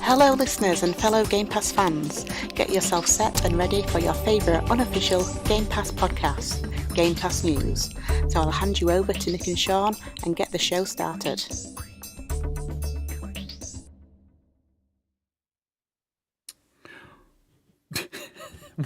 Hello listeners and fellow Game Pass fans, get yourself set and ready for your favourite unofficial Game Pass podcast, Game Pass News. So I'll hand you over to Nick and Sean and get the show started.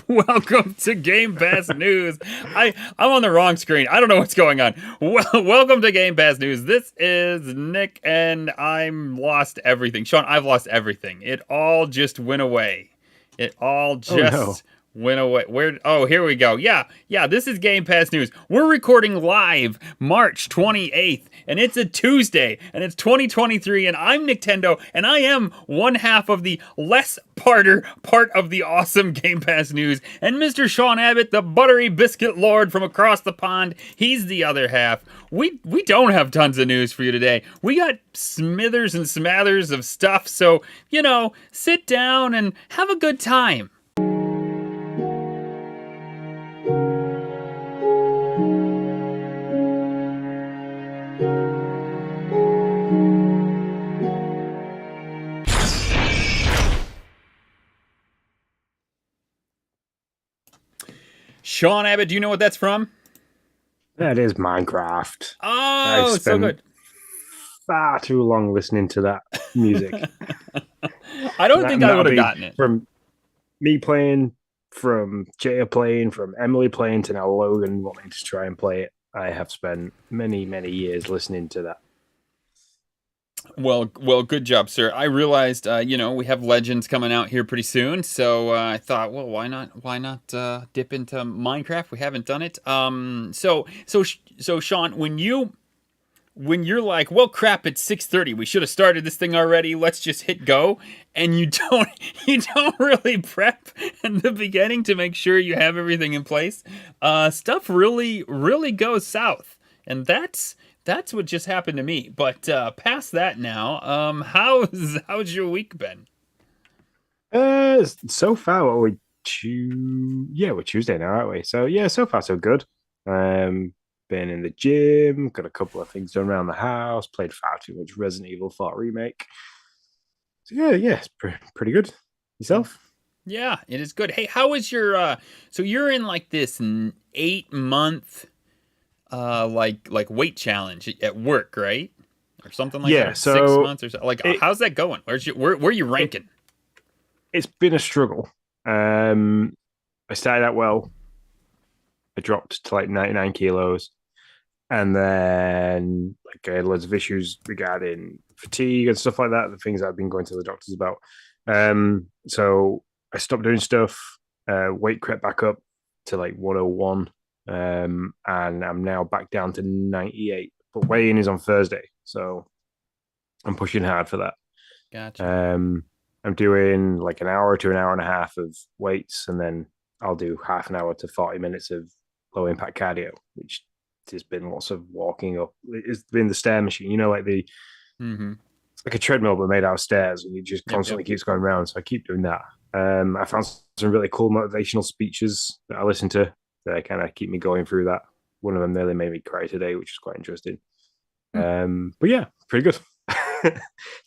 Welcome to Game Pass News. I'm on the wrong screen. I don't know what's going on. Welcome to Game Pass News. This is Nick, and I'm lost everything. Sean, I've lost everything. It all just went away. It all just went away. Here we go. Yeah, this is Game Pass News. We're recording live March 28th, and it's a Tuesday, and it's 2023, and I'm Nintendo, and I am one half of the less part of the awesome Game Pass News, and Mr. Sean Abbott, the buttery biscuit lord from across the pond, he's the other half. We don't have tons of news for you today. We got smithers and smathers of stuff, so, sit down and have a good time. Sean Abbott, do you know what that's from? That is Minecraft. Oh, so good. Far too long listening to that music. I don't think I would have gotten it. From me playing, from Jaya playing, from Emily playing, to now Logan wanting to try and play it. I have spent many, many years listening to that. Well, good job, sir. I realized, we have Legends coming out here pretty soon, so I thought, well, why not dip into Minecraft? We haven't done it. So Sean, when you're like, well, crap, it's 6:30. We should have started this thing already. Let's just hit go. And you don't really prep in the beginning to make sure you have everything in place. Stuff really, really goes south, and that's what just happened to me. But past that now, how's your week been? So far, we're Tuesday now, aren't we? So yeah, so far so good. Been in the gym, got a couple of things done around the house, played far too much Resident Evil 4 remake. So yeah, it's pretty good. Yourself? Yeah, it is good. Hey, how is your so you're in like this 8-month like weight challenge at work, right? Or something like that. So 6 months or so. Like, how's that going? Where are you ranking? It's been a struggle. I started out well. I dropped to like 99 kilos, and then I had loads of issues regarding fatigue and stuff like that. The things I've been going to the doctors about. So I stopped doing stuff. Weight crept back up to like 101. And I'm now back down to 98. But weigh-in is on Thursday, so I'm pushing hard for that. Gotcha. I'm doing like an hour to an hour and a half of weights, and then I'll do half an hour to 40 minutes of low impact cardio, which has been lots of walking up. It's been the stair machine, like the it's like a treadmill but made out of stairs, and it just constantly keeps going round. So I keep doing that. I found some really cool motivational speeches that I listen to that kind of keep me going through that. One of them nearly made me cry today, which is quite interesting. But yeah, pretty good.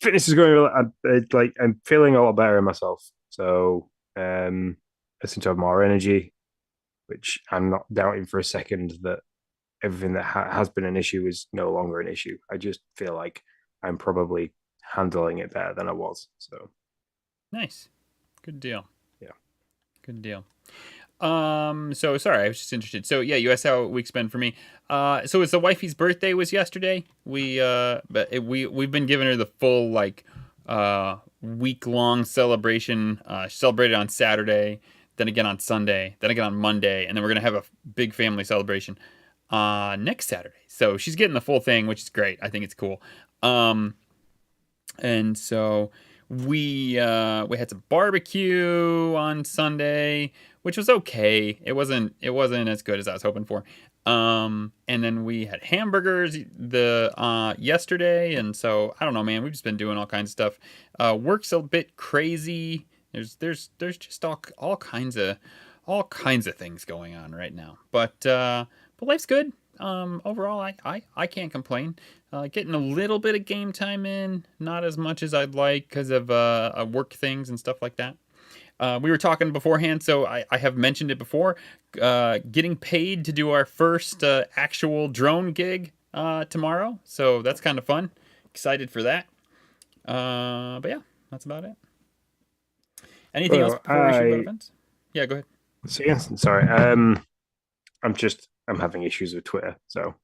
Fitness is going well. I'm feeling a lot better in myself. So I seem to have more energy, which I'm not doubting for a second that everything that has been an issue is no longer an issue. I just feel like I'm probably handling it better than I was. So nice. Good deal. Yeah. Good deal. So sorry, I was just interested. So yeah, you asked how week's been for me. So it's the wifey's birthday was yesterday. We've been giving her the full week-long celebration. She celebrated on Saturday, then again on Sunday, then again on Monday, and then we're gonna have a big family celebration next Saturday. So she's getting the full thing, which is great. I think it's cool. And so we had some barbecue on Sunday, which was okay. It wasn't as good as I was hoping for. And then we had hamburgers yesterday, and so I don't know, man. We've just been doing all kinds of stuff. Work's a bit crazy. There's just all kinds of things going on right now. But life's good. Overall, I can't complain. Getting a little bit of game time in, not as much as I'd like because of work things and stuff like that. We were talking beforehand, so I have mentioned it before. Getting paid to do our first actual drone gig tomorrow, so that's kind of fun. Excited for that. But yeah, that's about it. Anything else before we shoot about events? Yeah, go ahead. So yes, sorry. I'm having issues with Twitter. So,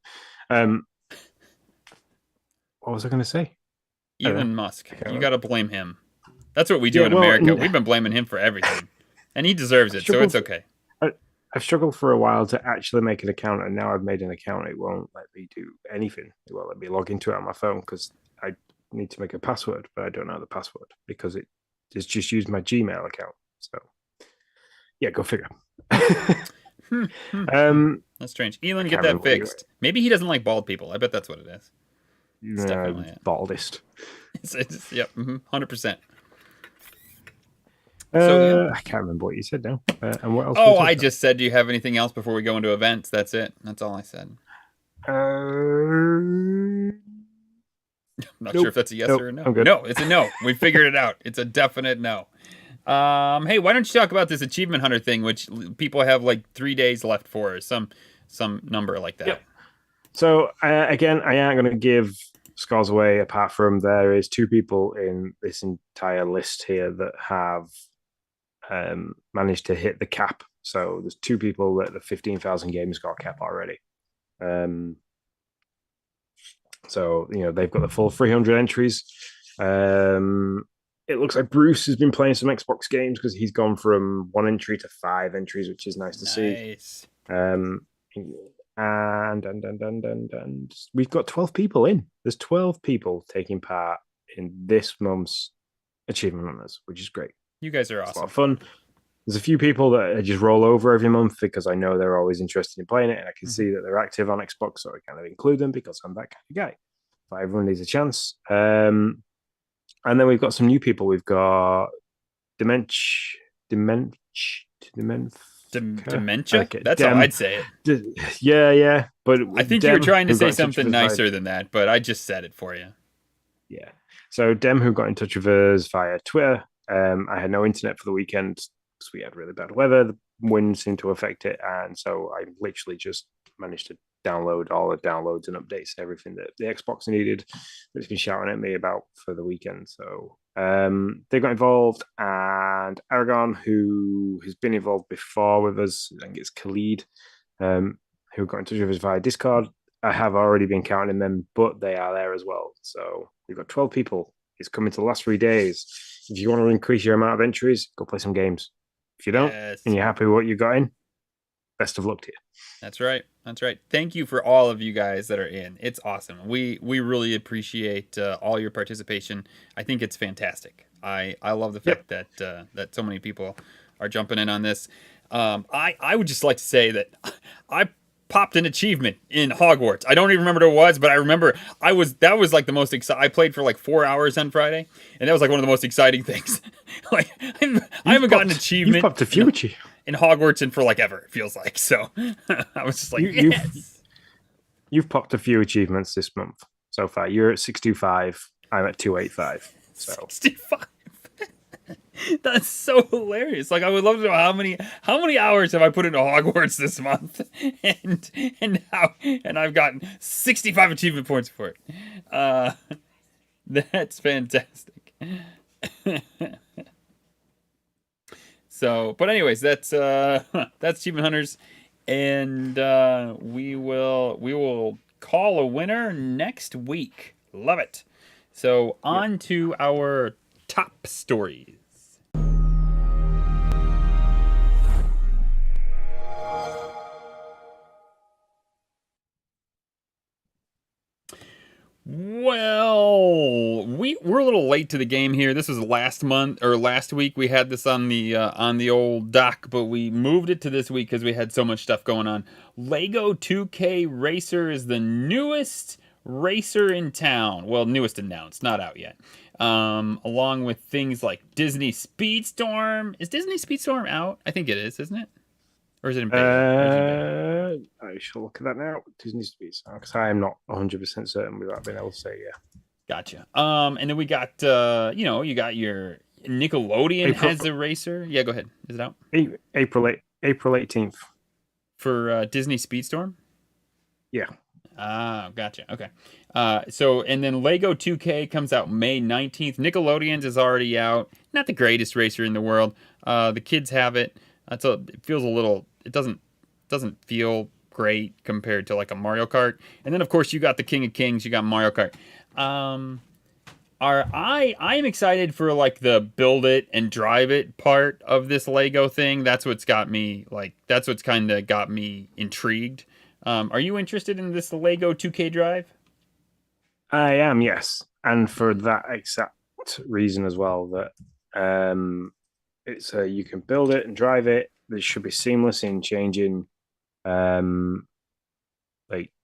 what was I going to say? Elon Musk. You got to blame him. That's what we do in America. We've been blaming him for everything, and he deserves it, so it's okay. I've struggled for a while to actually make an account, and now I've made an account. It won't let me do anything. It won't let me log into it on my phone because I need to make a password, but I don't know the password because it has just used my Gmail account. So, yeah, go figure. That's strange. Elon, get that fixed. Maybe he doesn't like bald people. I bet that's what it is. It's definitely baldest. Yep, 100%. I can't remember what you said now. And what else? Oh, I just said, do you have anything else before we go into events? That's it. That's all I said. I'm not sure if that's a yes or a no. No, it's a no. We figured it out. It's a definite no. Hey, why don't you talk about this achievement hunter thing, which people have like 3 days left for, or some number like that. Yep. So again, I am going to give scores away. Apart from there is 2 people in this entire list here that have managed to hit the cap. So there's 2 people at the 15,000 Gamerscore cap already. So they've got the full 300 entries. It looks like Bruce has been playing some Xbox games because he's gone from 1 entry to 5 entries, which is nice to see. And we've got 12 people in. There's 12 people taking part in this month's achievement hunters, which is great. You guys are awesome. It's a lot of fun. There's a few people that just roll over every month because I know they're always interested in playing it, and I can see that they're active on Xbox, so I kind of include them because I'm that kind of guy. But everyone needs a chance. And then we've got some new people. We've got Dementia. Okay. That's how I'd say it. Yeah. But I think you were trying to say something nicer than that, but I just said it for you. Yeah. So Dem, who got in touch with us via Twitter. I had no internet for the weekend because we had really bad weather. The wind seemed to affect it, and so I literally just managed to download all the downloads and updates, everything that the Xbox needed that it's been shouting at me about for the weekend. So they got involved, and Aragon, who has been involved before with us, I think it's Khalid, who got in touch with us via Discord. I have already been counting them, but they are there as well. So we've got 12 people. It's coming to the last 3 days. If you want to increase your amount of entries, go play some games. If you don't, and you're happy with what you got in, best of luck to you. That's right. Thank you for all of you guys that are in. It's awesome. We really appreciate all your participation. I think it's fantastic. I love the fact that that so many people are jumping in on this. I would just like to say that I popped an achievement in Hogwarts. I don't even remember what it was, but I remember that was like the most exciting. I played for like 4 hours on Friday, and that was like one of the most exciting things. Like I haven't gotten an achievement. You've popped a few in Hogwarts and for like ever, it feels like. So I was just like, yes. You've popped a few achievements this month so far. You're at 625. I'm at 285. So 65. That's so hilarious. Like, I would love to know how many hours have I put into Hogwarts this month, and I've gotten 65 achievement points for it. That's fantastic. So, but anyways, that's Achievement Hunters, and we will call a winner next week. Love it. So on to our top stories. Well, we're a little late to the game here. This was last week. We had this on the old dock, but we moved it to this week because we had so much stuff going on. Lego 2K Racer is the newest racer in town. Well, newest announced, not out yet. Along with things like Disney Speedstorm. Is Disney Speedstorm out? I think it is, isn't it? or is it in beta? Or is it in beta? I shall look at that now. Disney Speed because I am not 100% certain without being able to say yeah. Gotcha. And then we got you got your Nickelodeon April has a racer. Yeah, go ahead. Is it out April 18th. for Disney Speedstorm? Yeah. Ah, gotcha. Okay. So and then Lego 2K comes out May 19th. Nickelodeon's is already out. Not the greatest racer in the world. The kids have it. It feels a little. It doesn't feel great compared to like a Mario Kart. And then of course you got the King of Kings. You got Mario Kart. I am excited for like the build it and drive it part of this Lego thing. That's what's got me like. That's what's kind of got me intrigued. Are you interested in this Lego 2K drive? I am, yes. And for that exact reason as well, that it's you can build it and drive it. It should be seamless in changing, like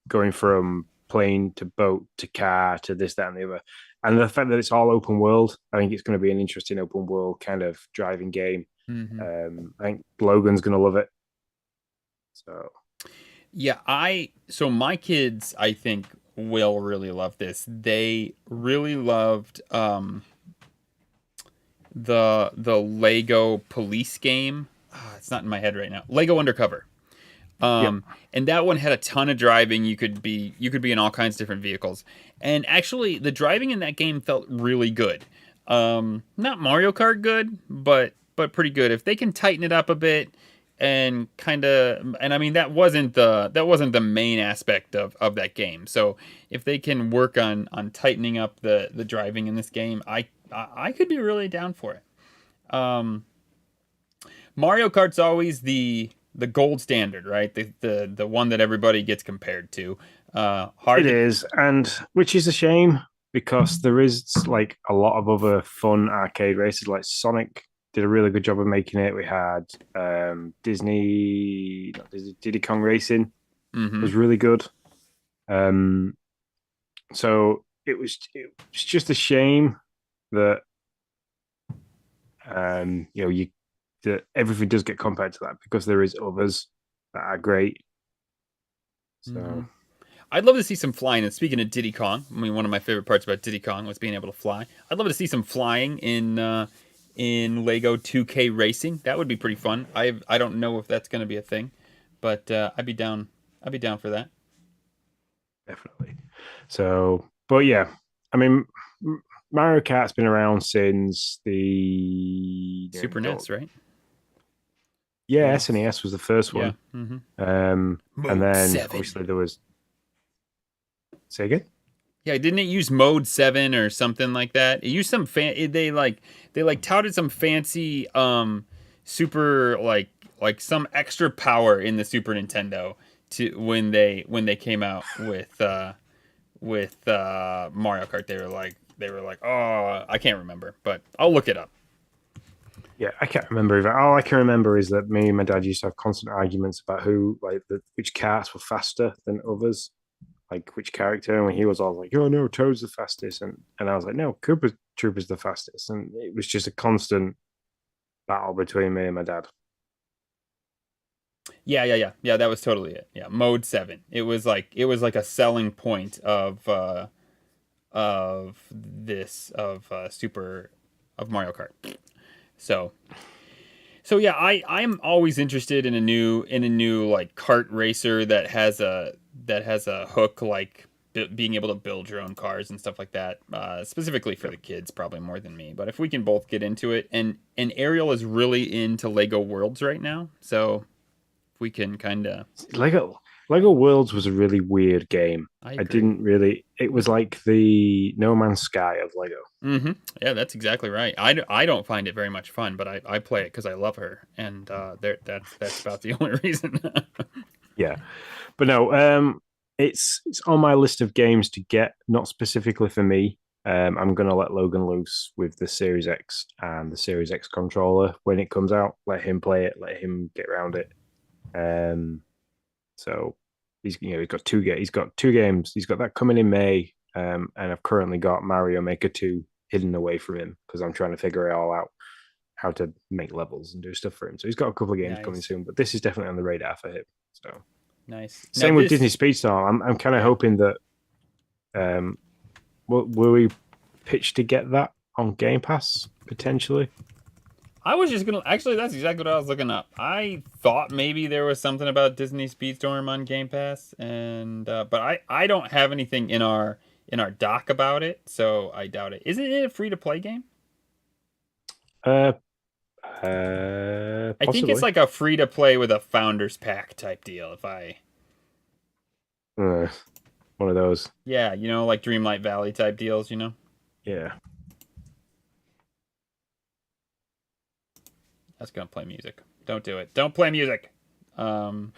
going from plane to boat to car to this, that, and the other. And the fact that it's all open world, I think it's going to be an interesting open world kind of driving game. Mm-hmm. I think Logan's going to love it. So Yeah, so my kids I think will really love this. They really loved the Lego police game. It's not in my head right now. Lego Undercover. yeah, And that one had a ton of driving. You could be in all kinds of different vehicles. And actually the driving in that game felt really good. Not Mario Kart good, but pretty good. If they can tighten it up a bit and I mean that wasn't the main aspect of that game. So if they can work on tightening up the driving in this game, I could be really down for it. Mario Kart's always the gold standard, right? The one that everybody gets compared to. it is, and which is a shame because there is like a lot of other fun arcade races. Like Sonic did a really good job of making it. We had Diddy Kong Racing was really good. So it was just a shame that that everything does get compared to that because there is others that are great. So I'd love to see some flying. And speaking of Diddy Kong, I mean, one of my favorite parts about Diddy Kong was being able to fly. I'd love to see some flying in Lego 2K Racing. That would be pretty fun. I don't know if that's going to be a thing, but I'd be down. I'd be down for that. definitely. So, but yeah, I mean, Mario Kart's been around since the Super NES, right? Yeah, SNES was the first one. Yeah. Mm-hmm. And then 7. obviously there was. Say again? Yeah, didn't it use Mode 7 or something like that? It used some they touted some fancy super like some extra power in the Super Nintendo to when they came out with Mario Kart. They were like, "Oh, I can't remember, but I'll look it up." Yeah, I can't remember either. All I can remember is that me and my dad used to have constant arguments about which carts were faster than others, like which character. And when he was all like, "Oh no, Toad's the fastest," and I was like, "No, Koopa Troopa's the fastest," and it was just a constant battle between me and my dad. Yeah. That was totally it. Yeah, Mode 7. It was like a selling point of Mario Kart. So yeah, I'm always interested in a new like kart racer that has a hook, like being able to build your own cars and stuff like that. Specifically for the kids, probably more than me. But if we can both get into it, and Ariel is really into Lego Worlds right now, so if we can kind of Lego Worlds was a really weird game. I didn't really. It was like the No Man's Sky of Lego. Mm-hmm. Yeah, that's exactly right. I don't find it very much fun, but I play it because I love her, and that's about the only reason. Yeah, but no, it's on my list of games to get, not specifically for me. I'm gonna let Logan loose with the Series X and the Series X controller when it comes out. Let him play it. Let him get around it. So he's got two games. He's got two games. He's got that coming in May. And I've currently got Mario Maker 2 hidden away from him because I'm trying to figure it all out. how to make levels and do stuff for him. So he's got a couple of games coming soon, but this is definitely on the radar for him. So nice. Same with Disney Speedstorm. I'm kind of hoping that will we pitch to get that on Game Pass potentially? I was just gonna actually. That's exactly what I was looking up. I thought maybe there was something about Disney Speedstorm on Game Pass, and but I don't have anything in our doc about it, so I doubt it. Isn't it a free to play game? Possibly. I think it's like a free to play with a founders pack type deal. If I one of those. Yeah, you know, like Dreamlight Valley type deals. You know. Yeah. That's gonna play music. Don't do it. Don't play music. There's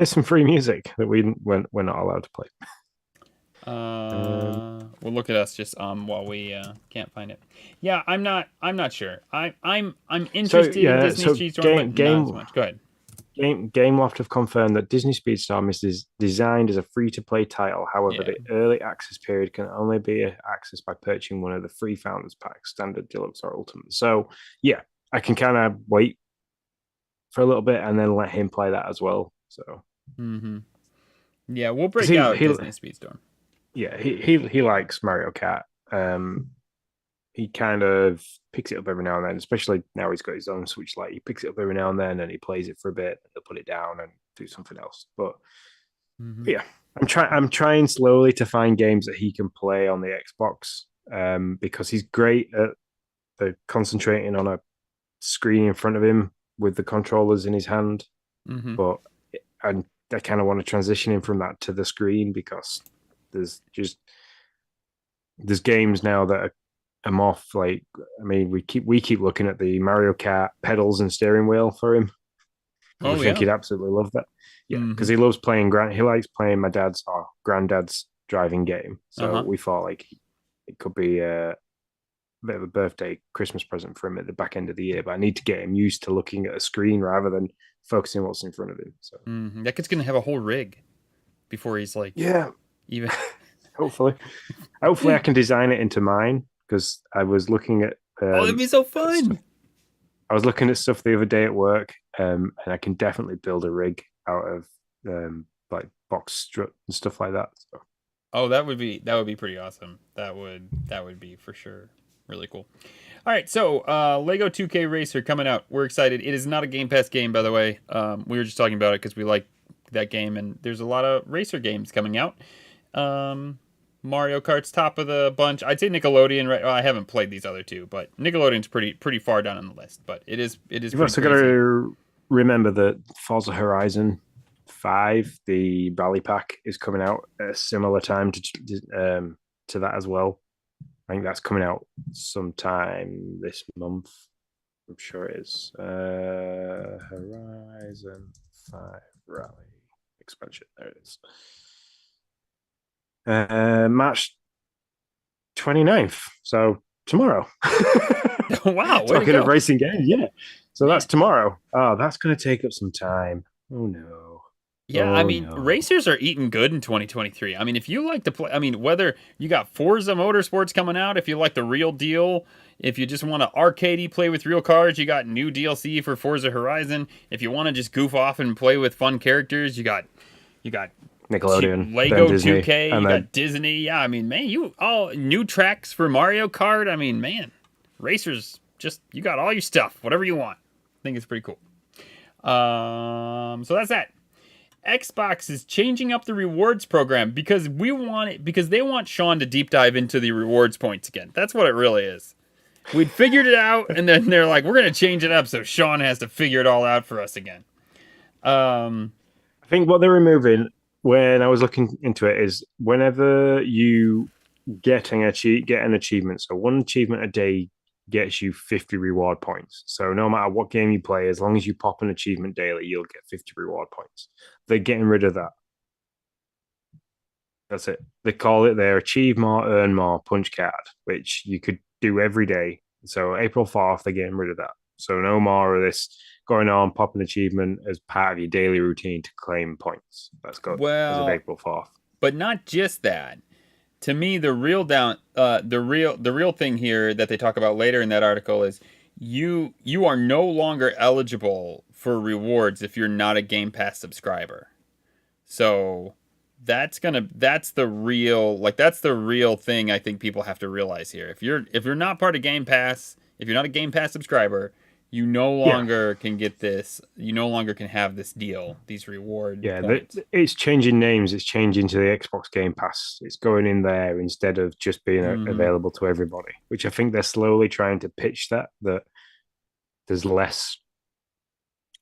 some free music that we're not allowed to play. Well, look at us just while we can't find it. Yeah, I'm not sure. I'm interested in Disney Speedstorm, but not as much. Go ahead. Gameloft have confirmed that Disney Speedstorm is designed as a free-to-play title. However, the early access period can only be accessed by purchasing one of the free Founders Packs, Standard, Deluxe, or Ultimate. So, yeah, I can kind of wait for a little bit and then let him play that as well. So, yeah, we'll break out Disney Speedstorm. Yeah, he likes Mario Kart. He kind of picks it up every now and then, especially now he's got his own Switch Lite. He picks it up every now and then, and he plays it for a bit. He'll put it down and do something else. But yeah, I'm trying slowly to find games that he can play on the Xbox, because he's great at concentrating on a screen in front of him with the controllers in his hand. But I kind of want to transition him from that to the screen, because there's games now that are more like, I mean, we keep looking at the Mario Kart pedals and steering wheel for him. I think he'd absolutely love that. Yeah, because he loves playing he likes playing my dad's or granddad's driving game. So we thought like it could be a bit of a birthday Christmas present for him at the back end of the year. But I need to get him used to looking at a screen rather than focusing on what's in front of him. So that kid's gonna have a whole rig before he's like even. Hopefully I can design it into mine, because I was looking at it'd be so fun. I was looking at stuff the other day at work, and I can definitely build a rig out of like box strut and stuff like that. So. Oh, that would be pretty awesome. That would be for sure really cool. All right, so Lego 2K Racer coming out. We're excited. It is not a Game Pass game, by the way. We were just talking about it because we like that game, and there's a lot of racer games coming out. Mario Kart's top of the bunch. I'd say Nickelodeon. Right? Well, I haven't played these other two, but Nickelodeon's pretty far down on the list. But it is. You've also got to remember that Forza Horizon 5, the Rally Pack, is coming out at a similar time to that as well. I think that's coming out sometime this month. I'm sure it is. Horizon 5 Rally expansion. There it is. March 29th. So tomorrow. Wow. Talking of racing games, yeah. So that's tomorrow. Oh, that's going to take up some time. Oh, no. Yeah, I mean, racers are eating good in 2023. I mean, if you like to play, I mean, whether you got Forza Motorsports coming out, if you like the real deal, if you just want to arcadey play with real cars, you got new DLC for Forza Horizon. If you want to just goof off and play with fun characters, you got Nickelodeon, Lego 2K, you got Disney. Yeah, I mean, man, you all new tracks for Mario Kart. I mean, man, racers, just you got all your stuff, whatever you want. I think it's pretty cool. So that's that. Xbox is changing up the rewards program because they want Sean to deep dive into the rewards points again. That's what it really is. We'd figured it out, and then they're like, we're going to change it up so Sean has to figure it all out for us again. I think what they're removing when I was looking into it is whenever you get an achievement, so one achievement a day gets you 50 reward points. So no matter what game you play, as long as you pop an achievement daily, you'll get 50 reward points. They're getting rid of that. That's it. They call it their Achieve More, Earn More punch card, which you could do every day. So April 4th, they're getting rid of that. So no more of this going on, pop an achievement as part of your daily routine to claim points. That's good as of April 4th. But not just that. To me, the real thing here that they talk about later in that article is you are no longer eligible for rewards if you're not a Game Pass subscriber. So that's the real thing I think people have to realize here. If you're not part of Game Pass, if you're not a Game Pass subscriber, you no Yeah, longer can get this. You no longer can have this deal, these reward yeah. points. It's changing names. It's changing to the Xbox Game Pass. It's going in there instead of just being Hmm. available to everybody. Which I think they're slowly trying to pitch that there's less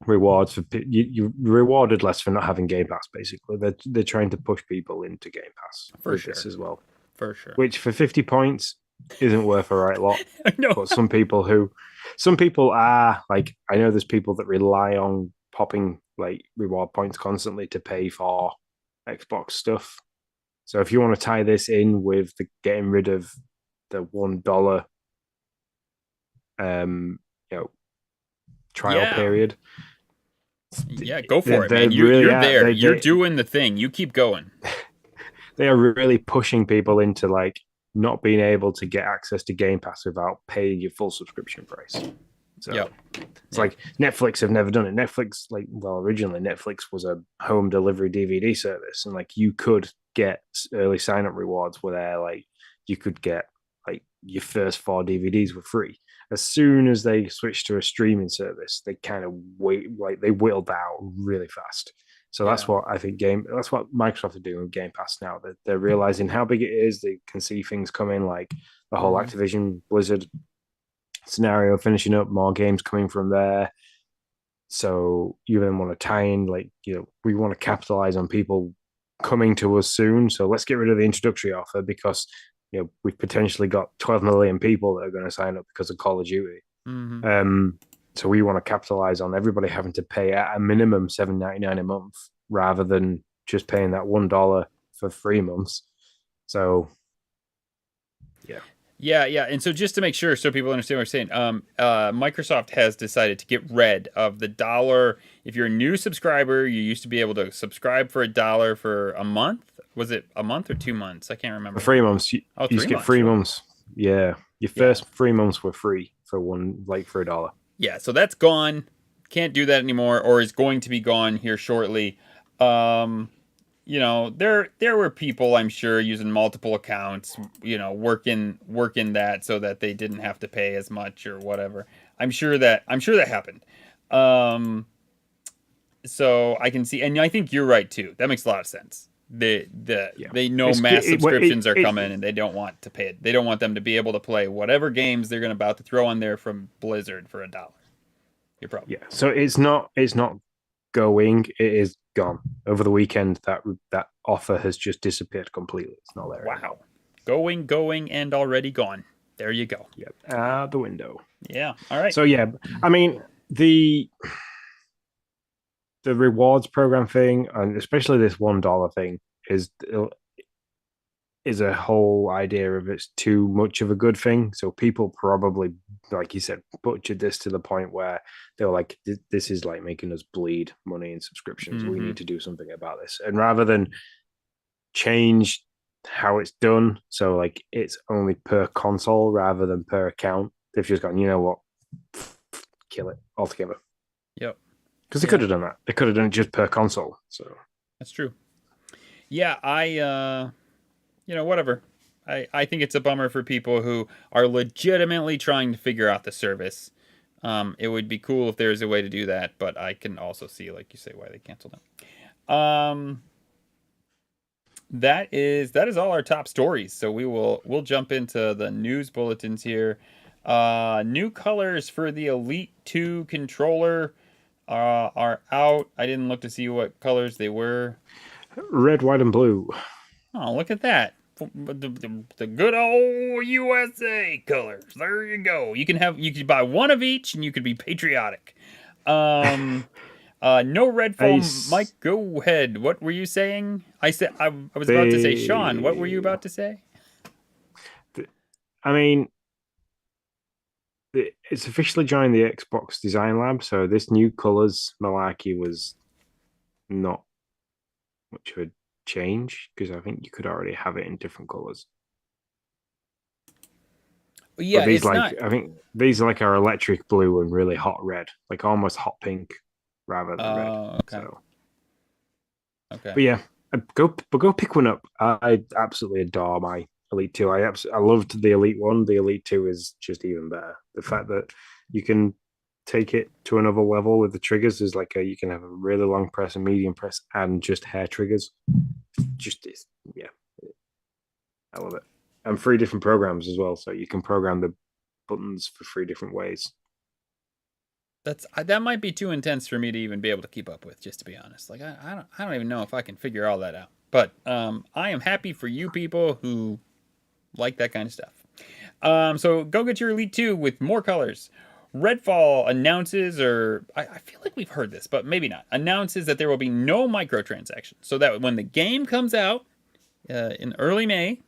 rewards for you rewarded less for not having Game Pass. Basically, they're trying to push people into Game Pass For with this sure. as well. For sure. Which for 50 points isn't worth a right lot. I know. But some people are like, I know there's people that rely on popping like reward points constantly to pay for Xbox stuff. So if you want to tie this in with the getting rid of the $1 um you know trial Yeah. period, Yeah, go for it, they man. You really you're are there. You're doing the thing. You keep going. they are really pushing people into like not being able to get access to Game Pass without paying your full subscription price. So Yep. it's like Netflix have never done it. Netflix, like, well, originally Netflix was a home delivery DVD service, and like you could get early sign up rewards where like you could get like your first 4 DVDs were free. As soon as they switched to a streaming service, they kind of they whittled out really fast. So that's Yeah. what I think that's what Microsoft are doing with Game Pass now. They're realizing how big it is. They can see things coming like the whole Mhm. Activision Blizzard scenario finishing up, more games coming from there. So you then want to tie in, like, we want to capitalize on people coming to us soon. So let's get rid of the introductory offer because we've potentially got 12 million people that are going to sign up because of Call of Duty. Mhm. So we want to capitalize on everybody having to pay at a minimum $7.99 a month rather than just paying that $1 for 3 months. So yeah. Yeah. And so just to make sure, so people understand what I'm saying, Microsoft has decided to get rid of the dollar. If you're a new subscriber, you used to be able to subscribe for $1 for a month. Was it a month or 2 months? I can't For remember. 3 months, you Oh, used three to get months, three really? months. Yeah. Your Yeah. first 3 months were free for for $1. Yeah, so that's gone. Can't do that anymore, or is going to be gone here shortly. Um, there were people, I'm sure, using multiple accounts, working that so that they didn't have to pay as much or whatever. I'm sure that happened. Um, so I can see, and I think you're right too. That makes a lot of sense. Yeah. They know mass subscriptions are coming, and they don't want to pay it. They don't want them to be able to play whatever games they're gonna about to throw on there from Blizzard for $1. You're probably Yeah. So it's not going, it is gone. Over the weekend, that offer has just disappeared completely. It's not there anymore. wow. Going, and already gone. There you go. Yep. Out the window. Yeah. All right. So yeah, I mean the rewards program thing, and especially this $1 thing, is a whole idea of it's too much of a good thing. So people probably, like you said, butchered this to the point where they were like, this is like making us bleed money in subscriptions. We need to do something about this. And rather than change how it's done, so like it's only per console rather than per account, they've just gone, you know what? Kill it altogether. Yep. Because they could have done that. They could have done it just per console. So That's true. Yeah, whatever. I think it's a bummer for people who are legitimately trying to figure out the service. It would be cool if there's a way to do that, but I can also see, like you say, why they canceled it. That is all our top stories. So we'll jump into the news bulletins here. New colors for the Elite 2 controller are out. I didn't look to see what colors they were. red, white, and blue. Oh, look at that. The good old USA colors. There you go. You could buy one of each and you could be patriotic. No Redfall. Mike, go ahead. What were you saying? I was about to say, Sean, what were you about to say? I mean, it's officially joined the Xbox Design Lab, so this new colors malarkey was not much of a change because I think you could already have it in different colors. Yeah, But these it's like not. I think these are like our electric blue and really hot red, like almost hot pink rather than red. Oh, okay. So, Okay. but yeah, go pick one up. I absolutely adore my Elite Two. I loved the Elite One. The Elite Two is just even better. The fact that you can take it to another level with the triggers is like you can have a really long press, a medium press, and just hair triggers. Just is yeah, I love it. And three different programs as well, so you can program the buttons for three different ways. That might be too intense for me to even be able to keep up with. Just to be honest, like I don't even know if I can figure all that out. But I am happy for you people who like that kind of stuff. So go get your Elite 2 with more colors. Redfall announces, or I feel like we've heard this, but maybe not, announces that there will be no microtransactions. So that when the game comes out in early May,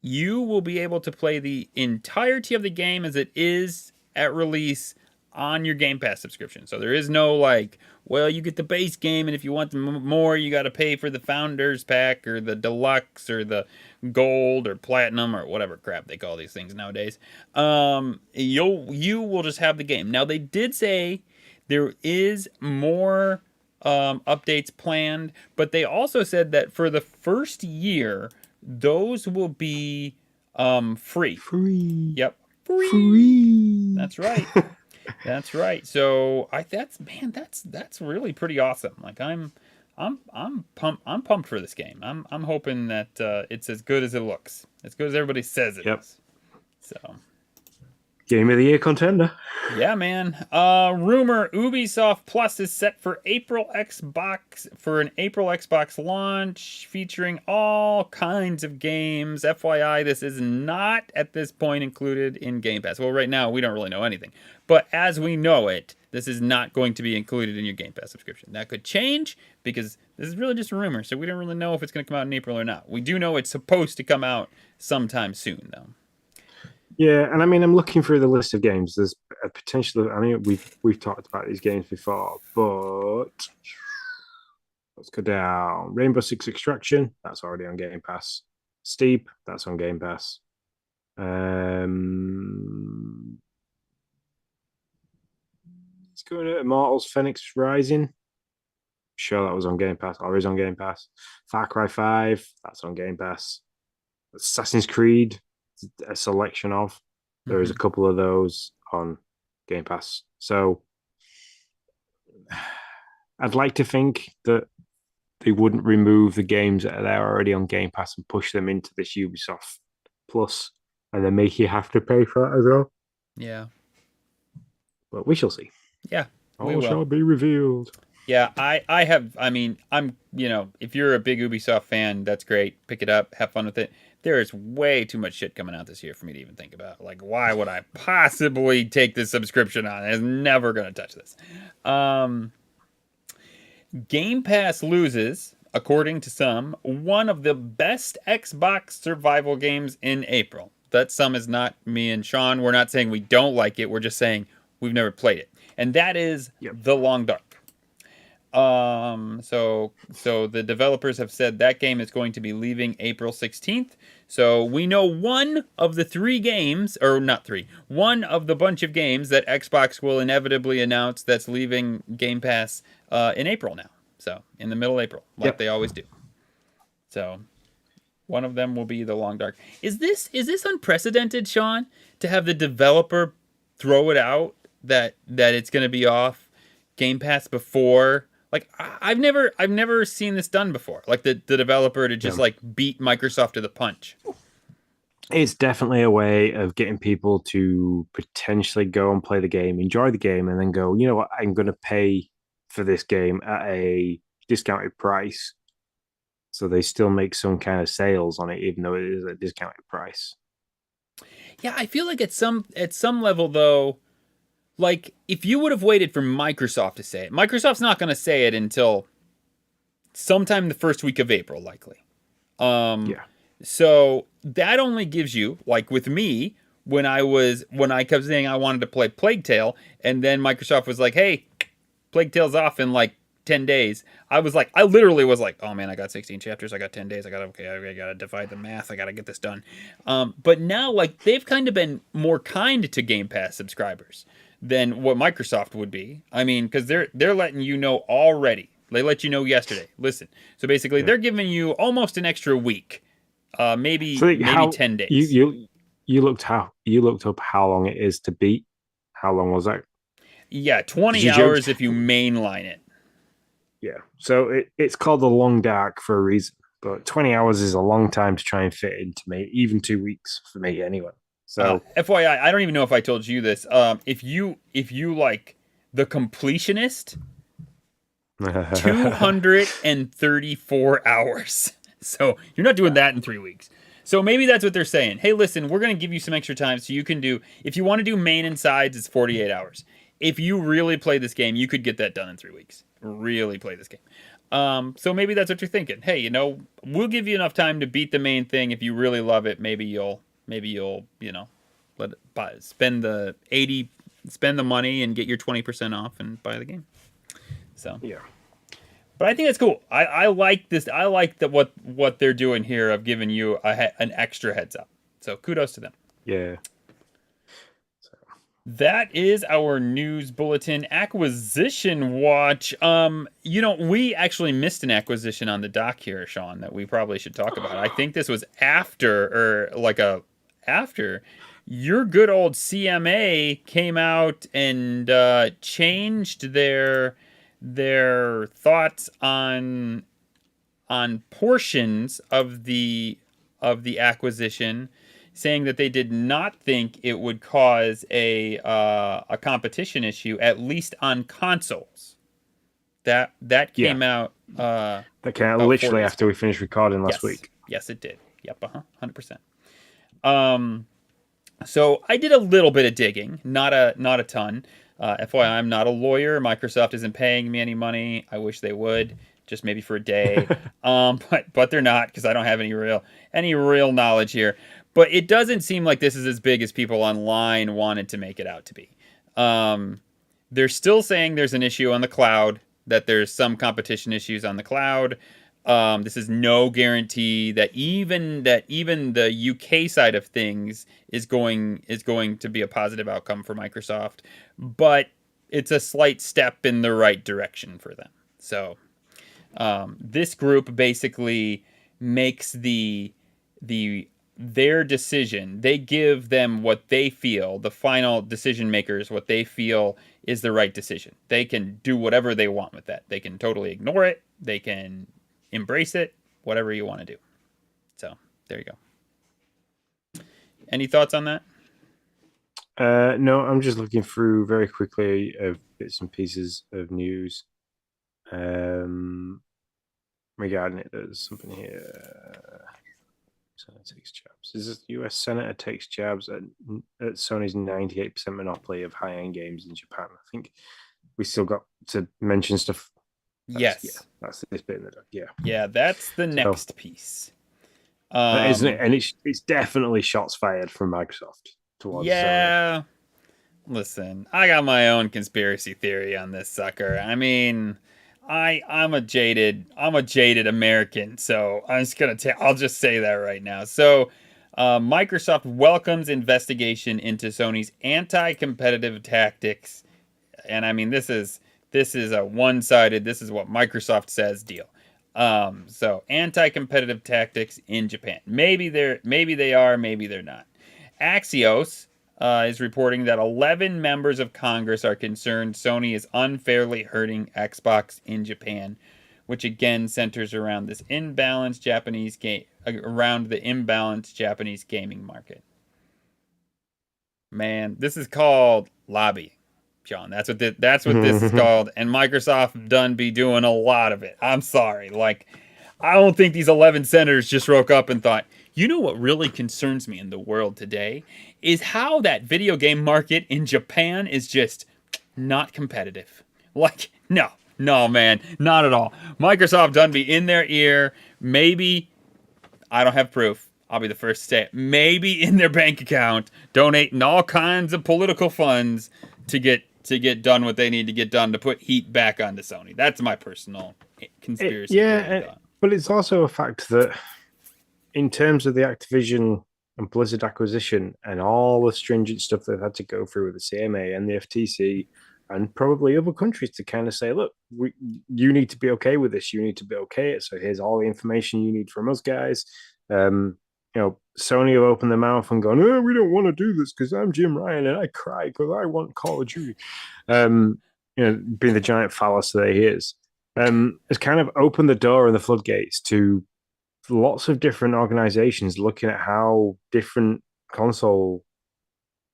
you will be able to play the entirety of the game as it is at release on your Game Pass subscription. So there is no like, well, you get the base game, and if you want more, you got to pay for the Founders Pack or the Deluxe or the Gold or Platinum or whatever crap they call these things nowadays. You will just have the game. Now they did say there is more updates planned, but they also said that for the first year, those will be free. Free. Yep. Free. Free. That's right. That's right. So that's really pretty awesome. Like I'm pumped for this game. I'm hoping that it's as good as it looks. As good as everybody says it is. So Game of the Year contender. yeah, man. Rumor Ubisoft Plus is set for an April Xbox launch featuring all kinds of games. FYI, this is not at this point included in Game Pass. Well, right now we don't really know anything. But as we know it, this is not going to be included in your Game Pass subscription. That could change because this is really just a rumor, so we don't really know if it's going to come out in April or not. We do know it's supposed to come out sometime soon, though. Yeah, and I mean, I'm looking through the list of games. There's a potential. I mean, we've talked about these games before, but let's go down. Rainbow Six Extraction, that's already on Game Pass. Steep, that's on Game Pass. Let's go to Immortals Phoenix Rising. Sure, that was on Game Pass, or is on Game Pass. Far Cry 5, that's on Game Pass. Assassin's Creed, a selection of. There is a couple of those on Game Pass. So I'd like to think that they wouldn't remove the games that are already on Game Pass and push them into this Ubisoft Plus and then make you have to pay for it as well. Yeah. But we shall see. Yeah. All shall be revealed. Yeah, I mean, if you're a big Ubisoft fan, that's great. Pick it up, have fun with it. There is way too much shit coming out this year for me to even think about. Like, why would I possibly take this subscription on? I'm never going to touch this. Game Pass loses, according to some, one of the best Xbox survival games in April. That some is not me and Sean. We're not saying we don't like it. We're just saying we've never played it. And that is The Long Dark. So the developers have said that game is going to be leaving April 16th. So we know one of the three games, or not three, one of the bunch of games that Xbox will inevitably announce that's leaving Game Pass in April now. So in the middle of April, like they always do. So one of them will be The Long Dark. Is this unprecedented, Sean, to have the developer throw it out that it's going to be off Game Pass before? Like, I've never seen this done before. Like the developer to just like beat Microsoft to the punch. It's definitely a way of getting people to potentially go and play the game, enjoy the game, and then go, you know what, I'm going to pay for this game at a discounted price. So they still make some kind of sales on it, even though it is a discounted price. Yeah, I feel like at some level though, like, if you would have waited for Microsoft to say it, Microsoft's not going to say it until sometime the first week of April, likely. So that only gives you, like with me, when I kept saying I wanted to play Plague Tale, and then Microsoft was like, hey, Plague Tale's off in like 10 days. I literally was like, oh man, I got 16 chapters. I got 10 days. I got to divide the math. I got to get this done. But now, like, they've kind of been more kind to Game Pass subscribers than what Microsoft would be. I mean, because they're letting you know already. They let you know yesterday. Listen. So basically, they're giving you almost an extra week. Maybe 10 days. You looked up how long it is to beat. How long was that? Yeah, 20 hours if you mainline it. Yeah, so it's called the Long Dark for a reason. But 20 hours is a long time to try and fit into me, even 2 weeks for me anyway. So FYI, I don't even know if I told you this. If you like the completionist, 234 hours. So you're not doing that in 3 weeks. So maybe that's what they're saying. Hey, listen, we're going to give you some extra time so you can do, if you want to do main and sides, it's 48 hours. If you really play this game, you could get that done in 3 weeks. Really play this game. So maybe that's what you're thinking. Hey, you know, we'll give you enough time to beat the main thing. If you really love it, maybe you'll, you know, spend the money and get your 20% off and buy the game. So yeah. But I think it's cool. I like this. I like that what they're doing here of giving you an extra heads up. So kudos to them. Yeah. That is our news bulletin. Acquisition watch. You know, we actually missed an acquisition on the dock here, Sean, that we probably should talk about. I think this was after your good old CMA came out and changed their thoughts on portions of the acquisition, saying that they did not think it would cause a competition issue, at least on consoles. That came out. That came out literally after we finished recording last week. Yes, it did. Yep, 100%. So I did a little bit of digging, not a ton. FYI, I'm not a lawyer. Microsoft isn't paying me any money. I wish they would, just maybe for a day. But they're not, because I don't have any real knowledge here. But it doesn't seem like this is as big as people online wanted to make it out to be. They're still saying there's an issue on the cloud, that there's some competition issues on the cloud. This is no guarantee that even the UK side of things is going to be a positive outcome for Microsoft, but it's a slight step in the right direction for them. So this group basically makes their decision. They give them what they feel, the final decision makers, what they feel is the right decision. They can do whatever they want with that. They can totally ignore it. They can embrace it, whatever you want to do. So there you go. Any thoughts on that? No, I'm just looking through very quickly of bits and pieces of news. Regarding it, there's something here. Senator takes jabs. Is this U.S. Senator takes jabs at Sony's 98% monopoly of high-end games in Japan? I think we still got to mention stuff. Yes. That's this bit in the doc. Yeah. Yeah, that's the next piece. Isn't it? And it's definitely shots fired from Microsoft towards Sony. Listen, I got my own conspiracy theory on this sucker. I mean, I'm a jaded American, so I'll just say that right now. So, Microsoft welcomes investigation into Sony's anti-competitive tactics, and I mean this is a one-sided. This is what Microsoft says deal. So anti-competitive tactics in Japan. Maybe they are, maybe they're not. Axios is reporting that 11 members of Congress are concerned Sony is unfairly hurting Xbox in Japan, which again centers around the imbalanced Japanese gaming market. Man, this is called lobbying, John. That's what this is called, and Microsoft done be doing a lot of it. I'm sorry. Like, I don't think these 11 senators just woke up and thought, you know what really concerns me in the world today is how that video game market in Japan is just not competitive. Like, no, man, not at all. Microsoft done be in their ear. Maybe, I don't have proof. I'll be the first to say it. Maybe in their bank account, donating all kinds of political funds to get to get done what they need to get done to put heat back onto Sony. That's my personal conspiracy theory. But it's also a fact that in terms of the Activision and Blizzard acquisition and all the stringent stuff they've had to go through with the CMA and the FTC and probably other countries to kind of say, look, you need to be okay with this. You need to be okay. So here's all the information you need from us guys. Sony have opened their mouth and gone, oh, we don't want to do this because I'm Jim Ryan and I cry because I want Call of Duty. Being the giant phallus that he is, has kind of opened the door and the floodgates to lots of different organizations looking at how different console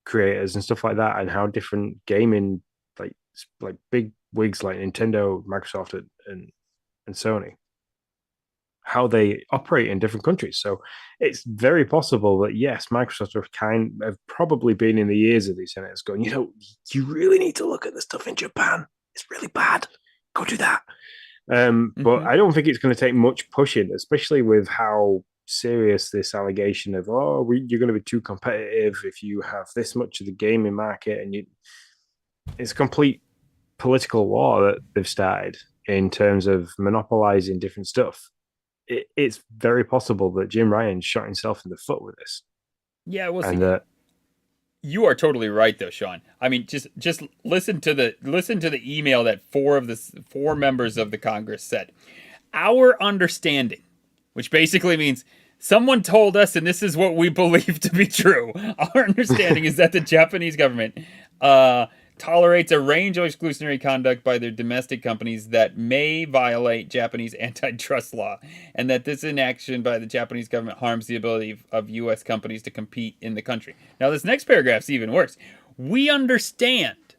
creators and stuff like that, and how different gaming, like big wigs like Nintendo, Microsoft, and Sony, how they operate in different countries. So it's very possible that yes, Microsoft have probably been in the ears of these senators going, you really need to look at the stuff in Japan. It's really bad. Go do that. But I don't think it's going to take much pushing, especially with how serious this allegation of, you're going to be too competitive if you have this much of the gaming market, and it's a complete political war that they've started in terms of monopolizing different stuff. It's very possible that Jim Ryan shot himself in the foot with this. Yeah, we'll see. You are totally right, though, Sean. I mean, just listen to the email that four members of the Congress said. Our understanding, which basically means someone told us, and this is what we believe to be true. Our understanding is that the Japanese government tolerates a range of exclusionary conduct by their domestic companies that may violate Japanese antitrust law, and that this inaction by the Japanese government harms the ability of U.S. companies to compete in the country. Now, this next paragraph's even worse. We understand.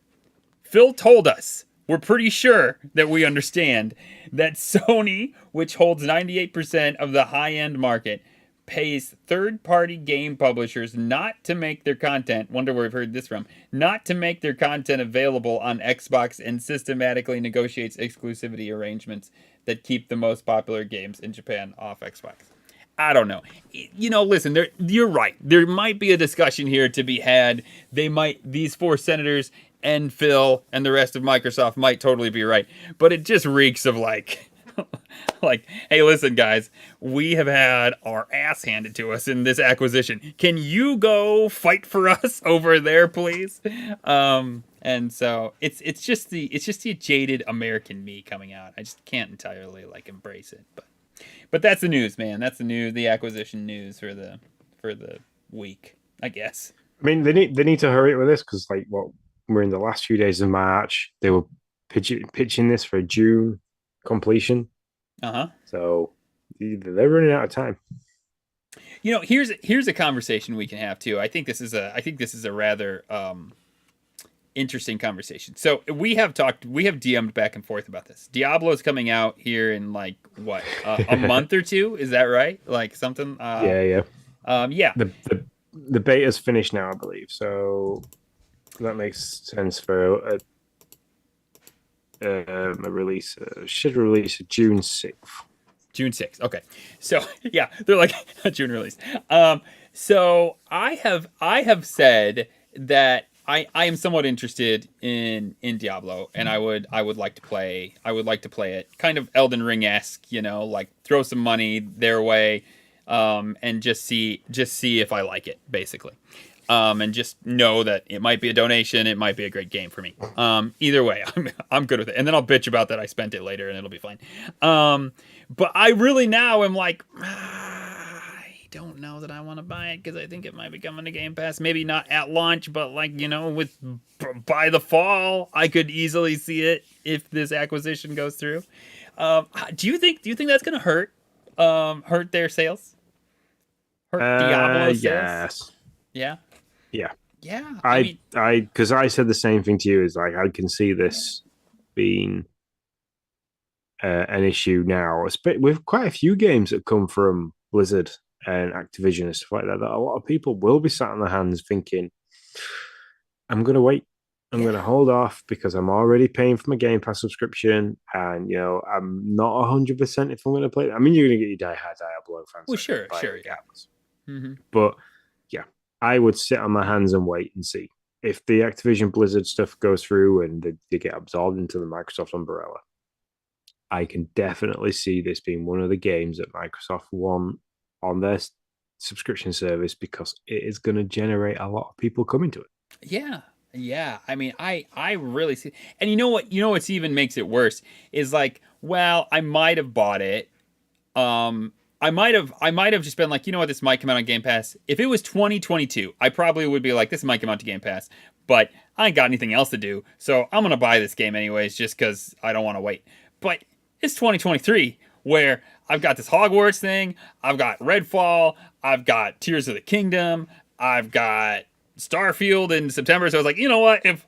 Phil told us. We're pretty sure that we understand that Sony, which holds 98% of the high-end market, pays third-party game publishers not to make their content, wonder where I've heard this from, not to make their content available on Xbox, and systematically negotiates exclusivity arrangements that keep the most popular games in Japan off Xbox. I don't know. Listen, you're right. There might be a discussion here to be had. These four senators and Phil and the rest of Microsoft might totally be right. But it just reeks of like, hey, listen, guys, we have had our ass handed to us in this acquisition. Can you go fight for us over there, please? And so it's just the jaded American me coming out. I just can't entirely embrace it. But that's the news, man. That's the acquisition news for the week, I guess. I mean, they need to hurry with this because we're in the last few days of March. They were pitching this for June completion. So they're running out of time. Here's a conversation we can have too. I think this is a rather interesting conversation. So we have DM'd back and forth about this. Diablo's coming out here in a month or two. Is that right? Something. Yeah. Yeah. The beta's finished now, I believe. So that makes sense for a release. Should release June 6th. June 6th. Okay. So yeah, they're a June release. So I have said that I am somewhat interested in Diablo, and I would like to play it kind of Elden Ring-esque, throw some money their way, and just see if I like it, basically. And just know that it might be a donation, it might be a great game for me. Either way, I'm good with it. And then I'll bitch about that I spent it later and it'll be fine. But I really now am I don't know that I want to buy it because I think it might be coming to Game Pass. Maybe not at launch, but by the fall, I could easily see it if this acquisition goes through. Do you think that's going to hurt their sales? Hurt Diablo's sales? Yes. Yeah. Yeah. Yeah. Because I said the same thing to you. Is I can see this being an issue now. With quite a few games that come from Blizzard and Activision and stuff like that a lot of people will be sat on their hands thinking, I'm going to wait. I'm going to hold off because I'm already paying for my Game Pass subscription, and I'm not 100% if I'm going to play it. I mean, you're going to get your die-hard Diablo fans. Well, sure, yeah. Mm-hmm. But yeah, I would sit on my hands and wait and see. if the Activision Blizzard stuff goes through and they get absorbed into the Microsoft umbrella, I can definitely see this being one of the games that Microsoft want on their subscription service because it is going to generate a lot of people coming to it. Yeah. I mean, I really see, and you know what's even makes it worse is like, well, I might have bought it. I might have just been like, you know what, this might come out on Game Pass. If it was 2022, I probably would be like, this might come out to Game Pass, but I ain't got anything else to do, so I'm gonna buy this game anyways, just because I don't want to wait. But it's 2023, where I've got this Hogwarts thing, I've got Redfall, I've got Tears of the Kingdom, I've got Starfield in September. So I was like, you know what, if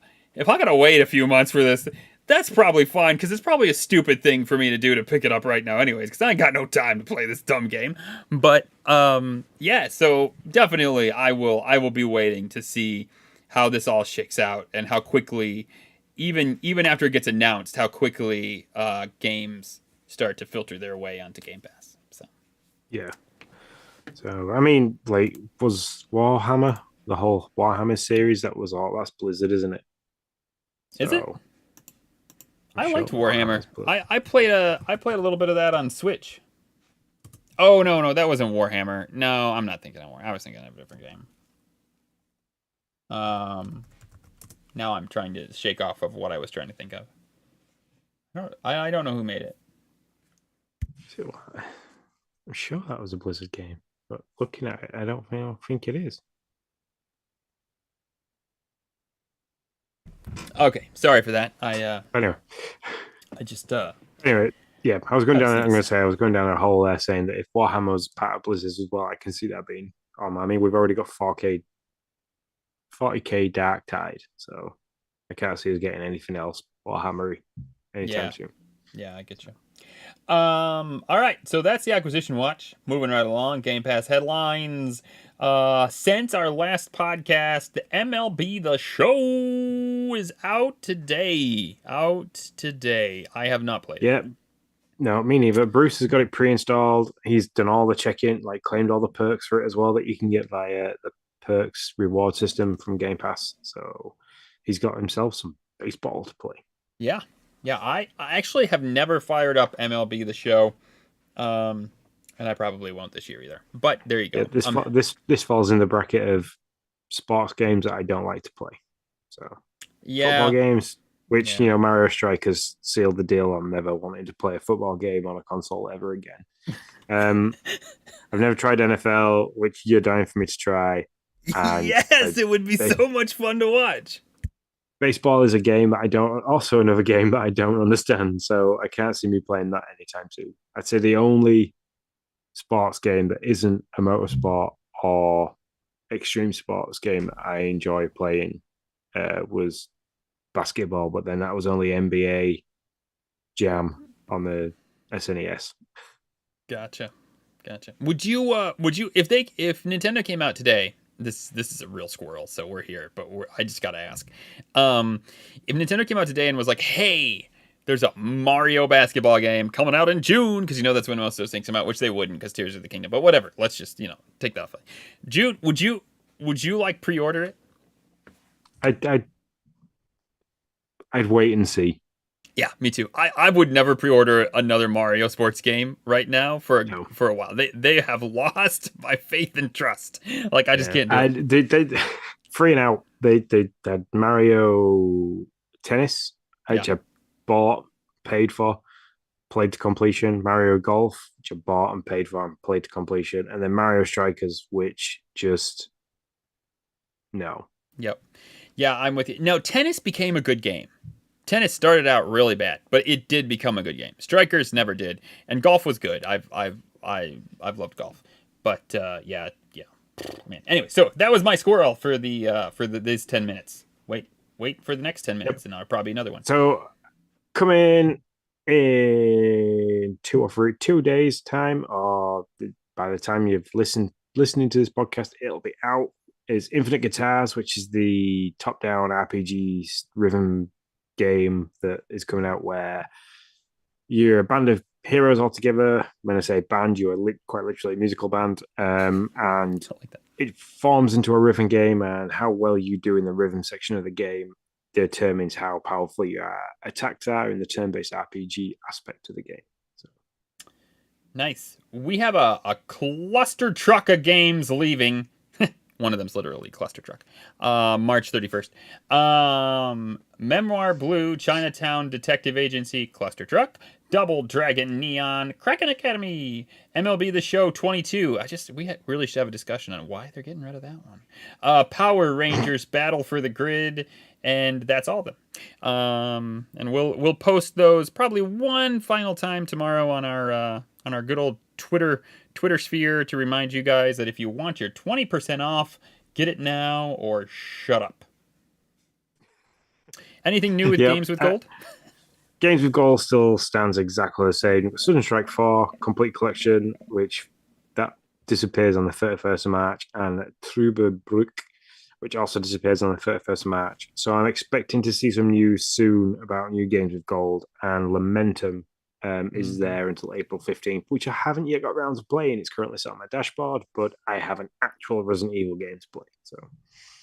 I gotta wait a few months for this, that's probably fine, because it's probably a stupid thing for me to do to pick it up right now anyways, because I ain't got no time to play this dumb game. But yeah, so definitely I will be waiting to see how this all shakes out and how quickly, even after it gets announced, how quickly games start to filter their way onto Game Pass. So Yeah. So I mean, like, was Warhammer, the whole Warhammer series, that's Blizzard, isn't it? Is it? So, I sure liked Warhammer. Warhammer's I played a little bit of that on Switch. Oh no, that wasn't Warhammer. No, I'm not thinking of Warhammer. I was thinking of a different game. Now I'm trying to shake off of what I was trying to think of. I don't know who made it. I'm sure that was a Blizzard game, but looking at it, I don't think it is. Okay, sorry for that. I just Anyway, yeah, I was going That's down. I'm nice. going to say I was going down a hole there, saying that if Warhammer was part of Blizzard as well, I can see that being. I mean, we've already got 40k Dark Tide, so I can't see us getting anything else Warhammery anytime soon. Yeah, I get you. All right, so that's the acquisition watch. Moving right along, Game Pass headlines. Since our last podcast, the MLB The Show is out today. I have not played it. Yeah, no, me neither. Bruce has got it pre-installed. He's done all the check-in, like claimed all the perks for it as well that you can get via the perks reward system from Game Pass. So he's got himself some baseball to play. Yeah. I actually have never fired up MLB The Show, and I probably won't this year either. But there you go. Yeah, this falls in the bracket of sports games that I don't like to play. So football games, which Mario Strikers sealed the deal on never wanting to play a football game on a console ever again. I've never tried NFL, which you're dying for me to try. And yes, it would be so much fun to watch. Baseball is a game that another game that I don't understand, so I can't see me playing that anytime soon. I'd say the only sports game that isn't a motorsport or extreme sports game that I enjoy playing was basketball, but then that was only NBA Jam on the SNES. Gotcha. Would you if Nintendo came out today? This is a real squirrel, so we're here, but I just gotta ask. If Nintendo came out today and was like, "Hey, there's a Mario basketball game coming out in June," because that's when most of those things come out, which they wouldn't because Tears of the Kingdom. But whatever, let's just take that off. June, would you like pre-order it? I'd wait and see. Yeah, me too. I would never pre-order another Mario sports game right now for a while. They have lost my faith and trust. Like I just can't do it. They free and out. They had Mario Tennis, which I bought, paid for, played to completion. Mario Golf, which I bought and paid for and played to completion, and then Mario Strikers, which just no. Yep. Yeah, I'm with you. No, tennis became a good game. Tennis started out really bad, but it did become a good game. Strikers never did, and golf was good. I've loved golf, but yeah, man. Anyway, so that was my squirrel for these 10 minutes. Wait for the next 10 minutes, and I'll probably another one. So coming in 2 days time, or by the time you've listening to this podcast, it'll be out. Is Infinite Guitars, which is the top-down RPG rhythm game that is coming out where you're a band of heroes all together. When I say band, you're quite literally a musical band, and it forms into a rhythm game, and how well you do in the rhythm section of the game determines how powerful your attacks are in the turn-based RPG aspect of the game. So. Nice. We have a cluster truck of games leaving. One of them's literally cluster truck. March 31st. Memoir Blue, Chinatown Detective Agency, cluster truck. Double Dragon Neon, Kraken Academy, MLB The Show 22. We really should have a discussion on why they're getting rid of that one. Power Rangers Battle for the Grid, and that's all of them. And we'll post those probably one final time tomorrow on our good old Twitter sphere to remind you guys that if you want your 20% off, get it now or shut up. Anything new with Games with Gold? Games with Gold still stands exactly the same. Sudden Strike 4 complete collection, which that disappears on the 31st of March, and Trüberbrook, which also disappears on the 31st of March. So I'm expecting to see some news soon about new Games with Gold, and Lamentum is there until April 15th, which I haven't yet got around to playing. It's currently set on my dashboard, but I have an actual Resident Evil game to play. So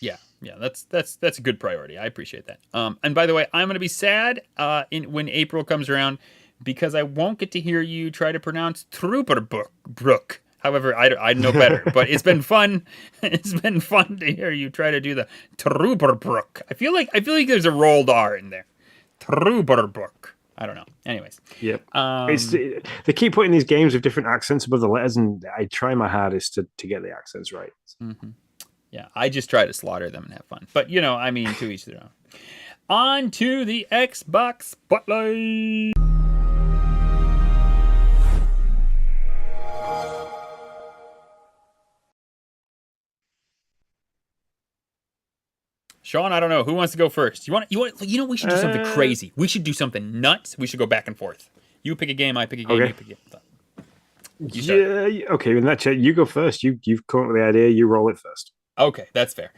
yeah, that's a good priority. I appreciate that. And by the way, I'm going to be sad when April comes around because I won't get to hear you try to pronounce Trüberbrook. However, I know better, but it's been fun. It's been fun to hear you try to do the Trüberbrook. I feel like there's a rolled R in there. Trüberbrook. I don't know. Anyways. Yep. They keep putting these games with different accents above the letters, and I try my hardest to get the accents right. Mm-hmm. Yeah, I just try to slaughter them and have fun. But, to each their own. On to the Xbox Spotlight. Sean, I don't know. Who wants to go first? We should do something crazy. We should do something nuts. We should go back and forth. You pick a game, I pick a game, okay. You pick a game. Yeah, okay, in that case, you go first. You've come up with the idea, you roll it first. Okay, that's fair.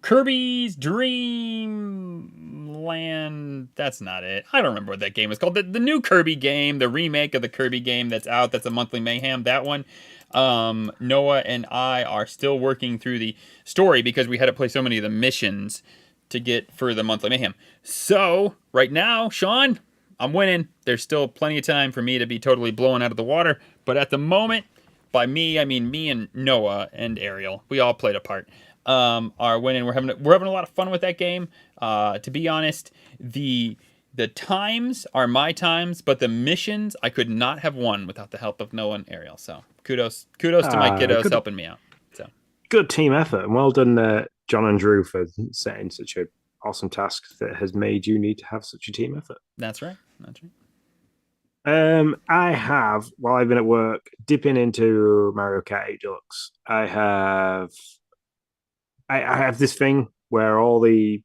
Kirby's Dream Land. That's not it. I don't remember what that game is called. The new Kirby game, the remake of the Kirby game that's out. That's a monthly mayhem. That one. Noah and I are still working through the story because we had to play so many of the missions to get for the monthly mayhem. So right now, Sean, I'm winning. There's still plenty of time for me to be totally blown out of the water. But at the moment, by me, I mean me and Noah and Ariel. We all played a part. Are winning. We're having a lot of fun with that game. To be honest, the times are my times, but the missions I could not have won without the help of Noah and Ariel. So kudos to my kiddos helping me out. So good team effort, and well done, John and Drew, for setting such an awesome task that has made you need to have such a team effort. That's right. I have, while I've been at work, dipping into Mario Kart 8 Deluxe. I have this thing where all the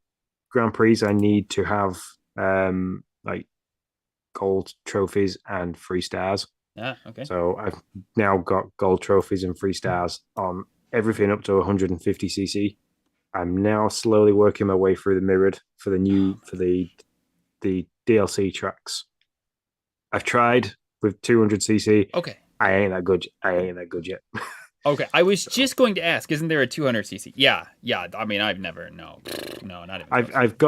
Grand Prix I need to have like gold trophies and 3 stars. Yeah, okay. So I've now got gold trophies and 3 stars on everything up to 150cc. I'm now slowly working my way through the mirrored for the DLC tracks. I've tried with 200cc. Okay. I ain't that good yet. Okay. I was just going to ask, isn't there a 200cc? Yeah. I mean, I've never, no, not even. I've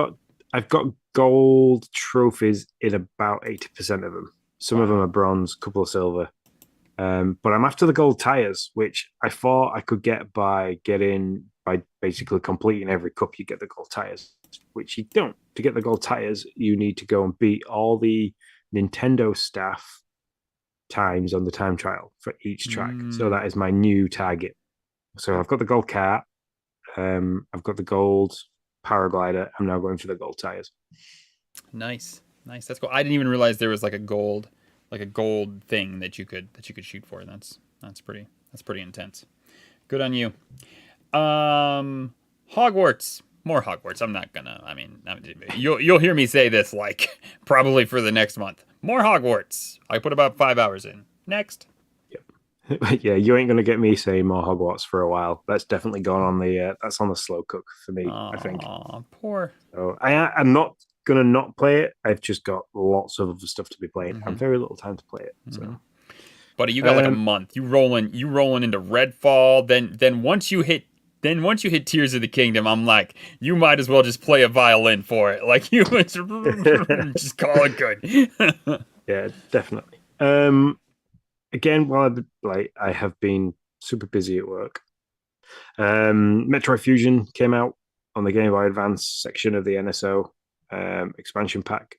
got gold trophies in about 80% of them. Some of them are bronze, a couple of silver. But I'm after the gold tires, which I thought I could get by basically completing every cup. You get the gold tires, which you don't. To get the gold tires, you need to go and beat all the Nintendo staff times on the time trial for each track. So that is my new target. So I've got the gold kart. I've got the gold paraglider. I'm now going for the gold tires. Nice. That's cool. I didn't even realize there was like a gold thing that you could shoot for. That's pretty intense. Good on you. Hogwarts. More Hogwarts. I'm not gonna. I mean, you'll hear me say this like probably for the next month. More Hogwarts. I put about 5 hours in. Next. Yep. Yeah, you ain't gonna get me saying more Hogwarts for a while. That's definitely gone on the. That's on the slow cook for me. I think. Oh, poor. So I'm not gonna not play it. I've just got lots of other stuff to be playing. I have very little time to play it. So. Buddy, you got like a month. You rolling into Redfall. Then once you hit Tears of the Kingdom, I'm like, you might as well just play a violin for it. Like you just call it good. Yeah, definitely. Again, while I have been super busy at work. Metroid Fusion came out on the Game Boy Advance section of the NSO expansion pack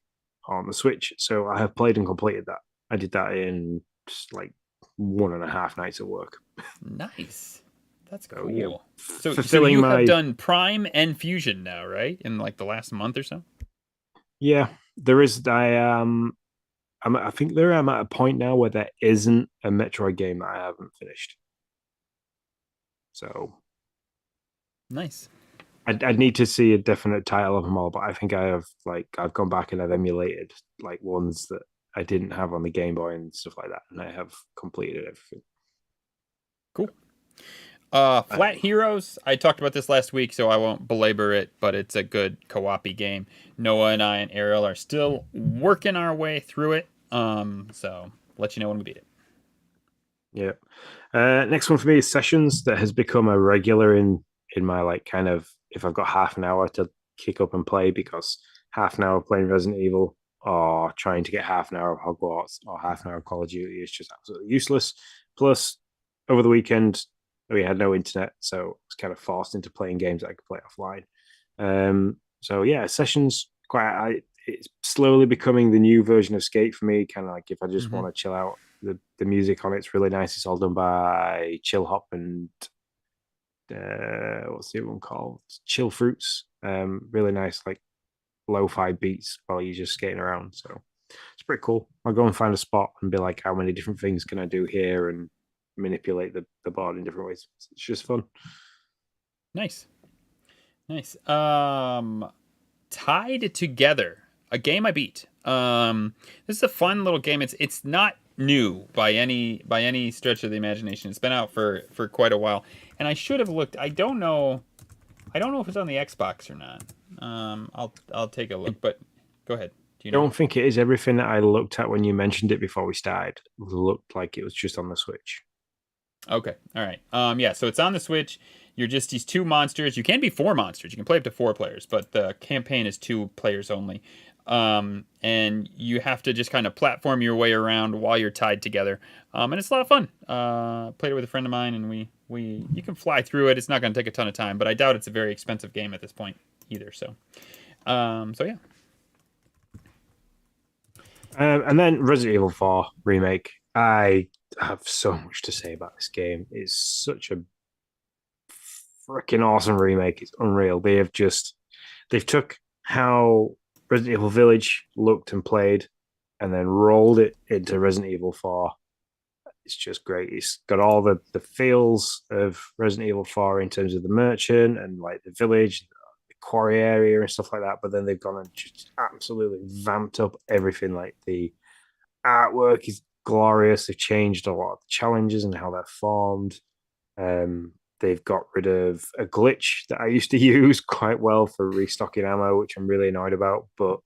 on the Switch, so I have played and completed that. I did that in just like 1.5 nights of work. Nice. That's So, cool. you know, So fulfilling you my have done Prime and Fusion now, right? In like the last month or so? yeah. There is I think I'm at a point now where there isn't a Metroid game that I haven't finished. So Nice. I'd need to see a definite title of them all, but I think I've gone back and I've emulated like ones that I didn't have on the Game Boy and stuff like that, and I have completed everything. Cool. Flat Heroes. I talked about this last week, so I won't belabor it, but it's a good co-op game. Noah and I and Ariel are still working our way through it. So let you know when we beat it. Yeah. Next one for me is Sessions, that has become a regular in my like kind of, if I've got half an hour to kick up and play, because half an hour playing Resident Evil or trying to get half an hour of Hogwarts or half an hour of Call of Duty is just absolutely useless. Plus, over the weekend we had no internet, so I was kind of forced into playing games that I could play offline. So yeah, Sessions it's slowly becoming the new version of Skate for me. Kind of like if I just want to chill out, the music on it's really nice. It's all done by Chill Hop and what's the other one called? Chill Fruits. Really nice, like lo-fi beats while you're just skating around. So it's pretty cool. I'll go and find a spot and be like, how many different things can I do here, and manipulate the board in different ways. It's just fun. Nice. Tied Together, a game I beat. This is a fun little game. It's not new by any stretch of the imagination. It's been out for quite a while, and I should have looked. I don't know if it's on the Xbox or not. I'll take a look, but go ahead. Do you know? I don't think it is. Everything that I looked at when you mentioned it before we started looked like it was just on the Switch. Okay. All right. Yeah, so it's on the Switch. You're just these two monsters. You can be 4 monsters. You can play up to 4 players, but the campaign is 2 players only. And you have to just kind of platform your way around while you're tied together. And it's a lot of fun. Played it with a friend of mine, and you can fly through it. It's not going to take a ton of time, but I doubt it's a very expensive game at this point either. So yeah. And then Resident Evil 4 remake. I have so much to say about this game. It's such a freaking awesome remake. It's unreal. They've took how Resident Evil Village looked and played, and then rolled it into Resident Evil 4. It's just great. It's got all the feels of Resident Evil 4 in terms of the merchant and like the village, the quarry area and stuff like that. But then they've gone and just absolutely vamped up everything. Like the artwork is glorious. They've changed a lot of the challenges and how they're formed. They've got rid of a glitch that I used to use quite well for restocking ammo, which I'm really annoyed about. But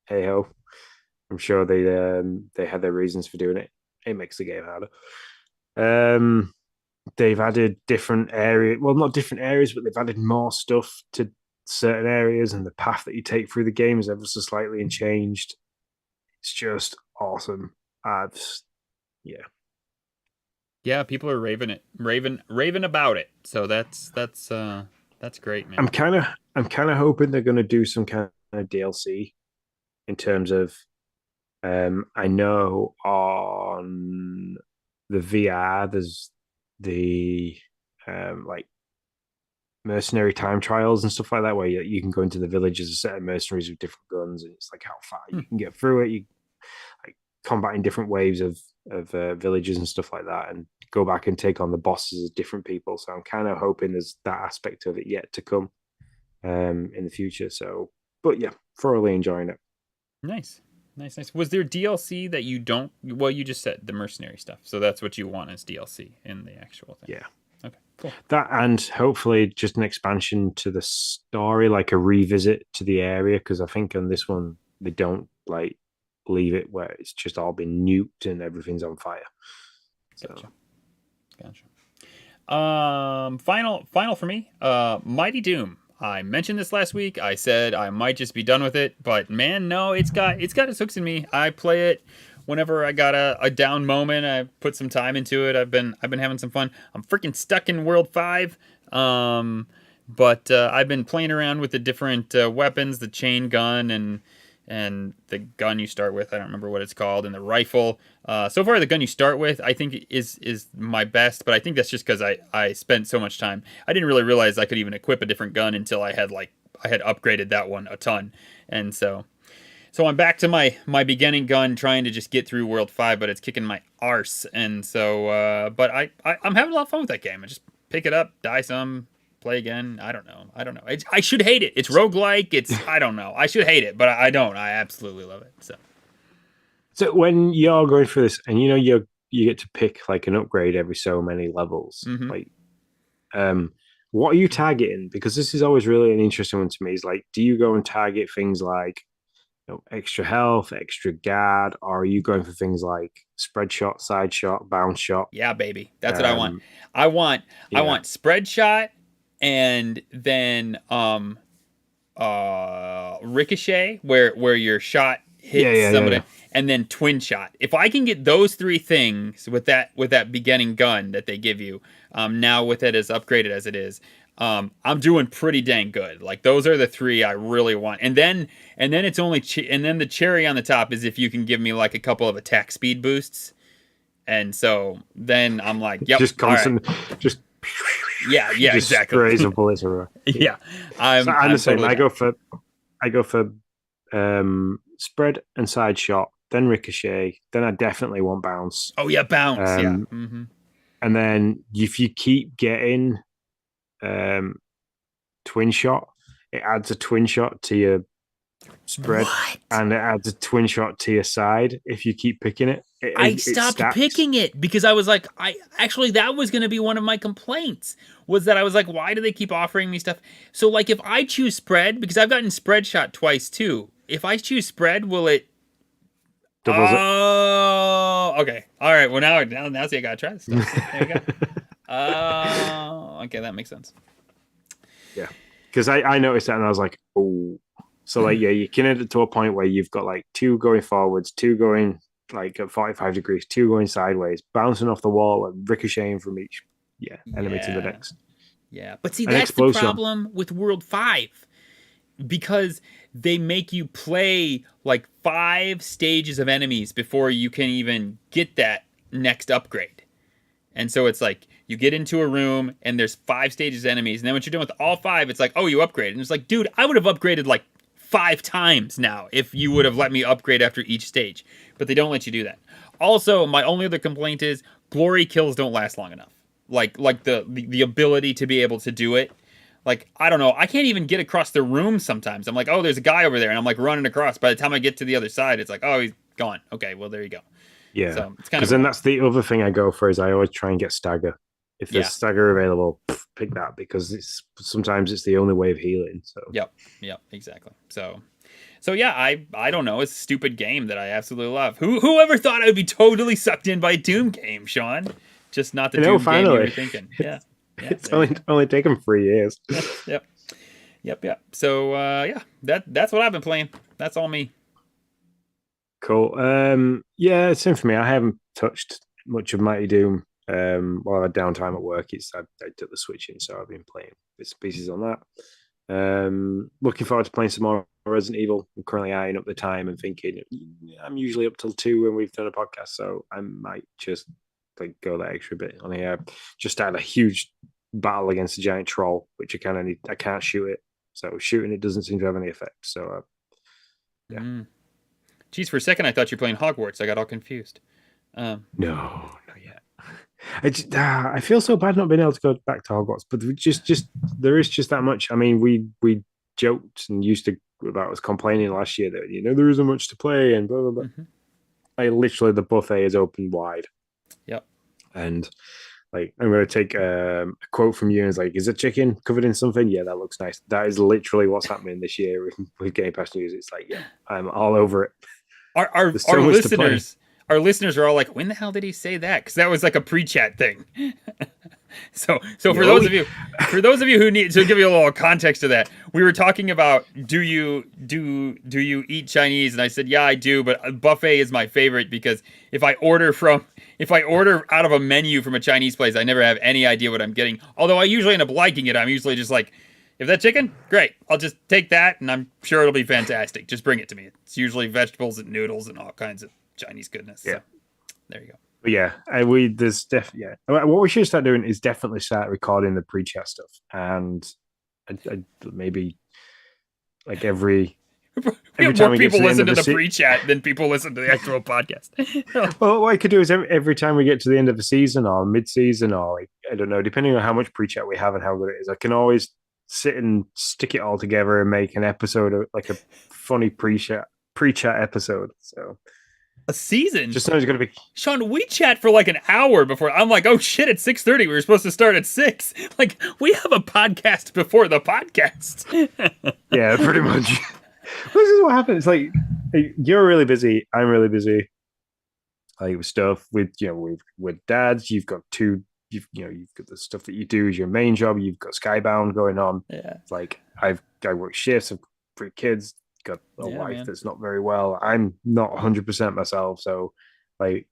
hey ho, I'm sure they had their reasons for doing it. It makes the game harder. They've added different areas. Well, not different areas, but they've added more stuff to certain areas, and the path that you take through the game is ever so slightly changed. It's just awesome. Yeah, people are raving about it. So that's great, man. I'm kind of hoping they're going to do some kind of DLC in terms of I know on the VR there's the like mercenary time trials and stuff like that, where you can go into the village as a set of mercenaries with different guns, and it's like how far you can get through it. You like combating different waves of villages and stuff like that, and go back and take on the bosses as different people. So I'm kind of hoping there's that aspect of it yet to come in the future. So, but yeah, thoroughly enjoying it. Nice. Was there DLC that you don't? Well, you just said the mercenary stuff, so that's what you want as DLC in the actual thing. Yeah. Okay. Cool. That, and hopefully just an expansion to the story, like a revisit to the area, because I think on this one they don't like leave it where it's just all been nuked and everything's on fire. So. Gotcha. Final for me. Mighty Doom. I mentioned this last week. I said I might just be done with it, but man, no, it's got its hooks in me. I play it whenever I got a down moment. I put some time into it. I've been having some fun. I'm freaking stuck in World 5. But I've been playing around with the different weapons, the chain gun and the gun you start with. I don't remember what it's called, and the rifle. So far, the gun you start with, I think, is my best. But I think that's just because I spent so much time. I didn't really realize I could even equip a different gun until I had upgraded that one a ton. And so I'm back to my beginning gun, trying to just get through World 5, but it's kicking my arse. And so, but I'm having a lot of fun with that game. I just pick it up, die some, play again. I don't know. I should hate it. It's roguelike. I don't know. I should hate it, but I don't. I absolutely love it. So when you're going through this, and you get to pick like an upgrade every so many levels, like, what are you targeting? Because this is always really an interesting one to me. Is like, do you go and target things like, extra health, extra guard, or are you going for things like spread shot, side shot, bounce shot? Yeah, baby. That's what I want. I want spread shot, and then ricochet, where your shot hits somebody, and then twin shot. If I can get those three things with that beginning gun that they give you, now with it as upgraded as it is, I'm doing pretty dang good. Like, those are the three I really want. And then it's only and then the cherry on the top is if you can give me like a couple of attack speed boosts. And so then I'm like, yep, just constant, right. Just yeah, just exactly. Sprays of bullets everywhere. Yeah, I'm the same. Totally I go for spread and side shot, then ricochet, then I definitely want bounce. Oh yeah, bounce. Yeah. And then if you keep getting twin shot, it adds a twin shot to your spread. What? And it adds a twin shot to your side if you keep picking it. I stopped picking it because I was like, that was going to be one of my complaints, was that I was like, why do they keep offering me stuff? So like, if I choose spread, because I've gotten spread shot twice too, if I choose spread, will it doubles it? Oh, okay. All right. Well, now see, I got to try this stuff. There we go. Okay, that makes sense. Yeah, because I noticed that and I was like, oh. So like, yeah, you can end it to a point where you've got like two going forwards, two going like at 45 degrees, two going sideways, bouncing off the wall and ricocheting from each enemy to the next. Yeah, but see, that's the problem with World 5, because they make you play like 5 stages of enemies before you can even get that next upgrade. And so it's like, you get into a room and there's 5 stages of enemies, and then once you're done with all 5, it's like, oh, you upgraded. And it's like, dude, I would have upgraded like 5 times now if you would have let me upgrade after each stage. But they don't let you do that. Also, my only other complaint is glory kills don't last long enough. Like the ability to be able to do it. Like, I don't know. I can't even get across the room sometimes. I'm like, oh, there's a guy over there. And I'm like running across. By the time I get to the other side, it's like, oh, he's gone. Okay, well, there you go. Yeah. So it's kind of. Because then that's the other thing I go for, is I always try and get stagger. If there's stagger available, pick that, because sometimes it's the only way of healing. So. Yep, exactly. So yeah, I don't know. It's a stupid game that I absolutely love. Whoever thought I would be totally sucked in by a Doom game, Sean? Just not the Doom game you were thinking. Yeah. It's only taken 3 years. Yep. So that's what I've been playing. That's all me. Cool. Yeah, same for me. I haven't touched much of Mighty Doom. While I had downtime at work, I took the Switch in, so I've been playing bits and pieces on that. Looking forward to playing some more Resident Evil. I'm currently eyeing up the time and thinking I'm usually up till 2 when we've done a podcast, so I might just like go that extra bit on here. Just had a huge battle against a giant troll, which I can't shoot it, so shooting it doesn't seem to have any effect. So yeah. Geez, for a second I thought you were playing Hogwarts. I got all confused. No, not yet. I feel so bad not being able to go back to Hogwarts, but there is just that much. I mean, we joked and used to about us complaining last year that there isn't much to play and blah blah blah. Literally the buffet is open wide. Yep. And like, I'm going to take a quote from you, and it's like, is it chicken covered in something? Yeah, that looks nice. That is literally what's happening this year with Game Pass News. It's like, yeah, I'm all over it. Our listeners our listeners are all like, when the hell did he say that? Because that was like a pre-chat thing. So for those of you who need to give you a little context to that, we were talking about do you eat Chinese, and I said yeah I do, but a buffet is my favorite because if I order out of a menu from a Chinese place, I never have any idea what I'm getting. Although I usually end up liking it. I'm usually just like, if that chicken, great, I'll just take that, and I'm sure it'll be fantastic. Just bring it to me. It's usually vegetables and noodles and all kinds of Chinese goodness. Yeah. So, there you go. But yeah, what we should start doing is definitely start recording the pre-chat stuff, and maybe like every time more people listen to the pre-chat than people listen to the actual podcast. Well, what I could do is every time we get to the end of a season or mid-season, or like, I don't know, depending on how much pre-chat we have and how good it is, I can always sit and stick it all together and make an episode of like a funny pre-chat episode. So. A season? Just know it's going to be... Sean, we chat for like an hour before. I'm like, oh shit, it's 6:30. We were supposed to start at 6. Like, we have a podcast before the podcast. Yeah, pretty much. This is what happens. Like, you're really busy. I'm really busy. Like, with stuff with dads. You've got you've got the stuff that you do as your main job. You've got Skybound going on. Yeah. Like, I work shifts. I've 3 kids. Got a wife that's not very well. I'm not 100% myself, so like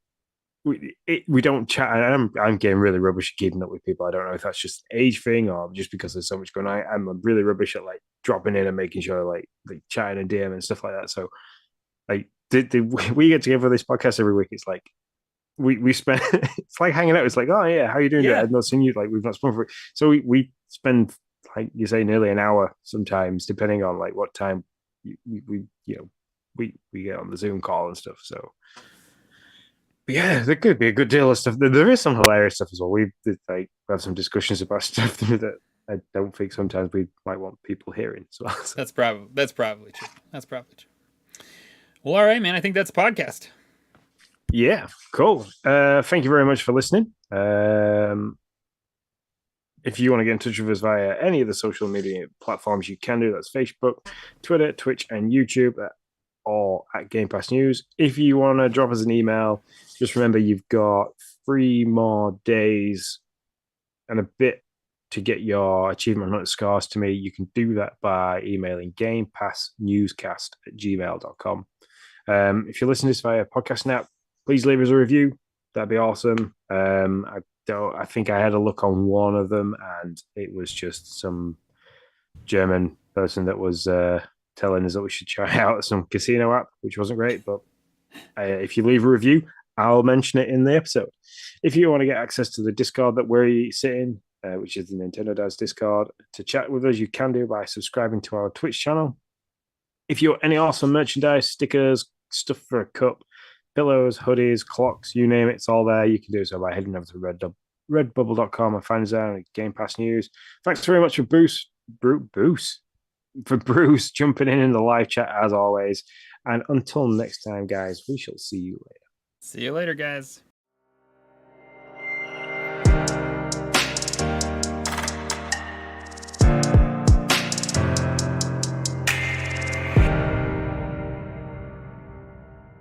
we don't chat. I'm getting really rubbish at keeping up with people. I don't know if that's just an age thing or just because there's so much going on. I'm really rubbish at like dropping in and making sure like chatting and DM and stuff like that. So like we get together for this podcast every week. It's like we spend it's like hanging out. It's like, oh yeah, how you doing? I've not seen you. Like we've not spoken for it. So we spend, like you say, nearly an hour sometimes, depending on like what time we get on the Zoom call and stuff. So but yeah, there could be a good deal of stuff. There is some hilarious stuff as well. We have some discussions about stuff that I don't think sometimes we might want people hearing. So that's probably true. Well, all right, man. I think that's a podcast. Yeah, cool. Thank you very much for listening. If you want to get in touch with us via any of the social media platforms, you can do. That's Facebook, Twitter, Twitch, and YouTube, or at Game Pass News. If you want to drop us an email, just remember you've got 3 more days and a bit to get your achievement hunter scores to me. You can do that by emailing gamepassnewscast@gmail.com. If you listen to this via podcast app, please leave us a review. That'd be awesome. I think I had a look on one of them, and it was just some German person that was telling us that we should try out some casino app, which wasn't great. But if you leave a review, I'll mention it in the episode. If you want to get access to the Discord that we're sitting, which is the Nintendo Dads Discord, to chat with us, you can do by subscribing to our Twitch channel. If you want any awesome merchandise, stickers, stuff for a cup, pillows, hoodies, clocks, you name it, it's all there. You can do so by heading over to redbubble.com and find us there on Game Pass News. Thanks very much for Bruce jumping in the live chat as always. And until next time, guys, we shall see you later. See you later, guys.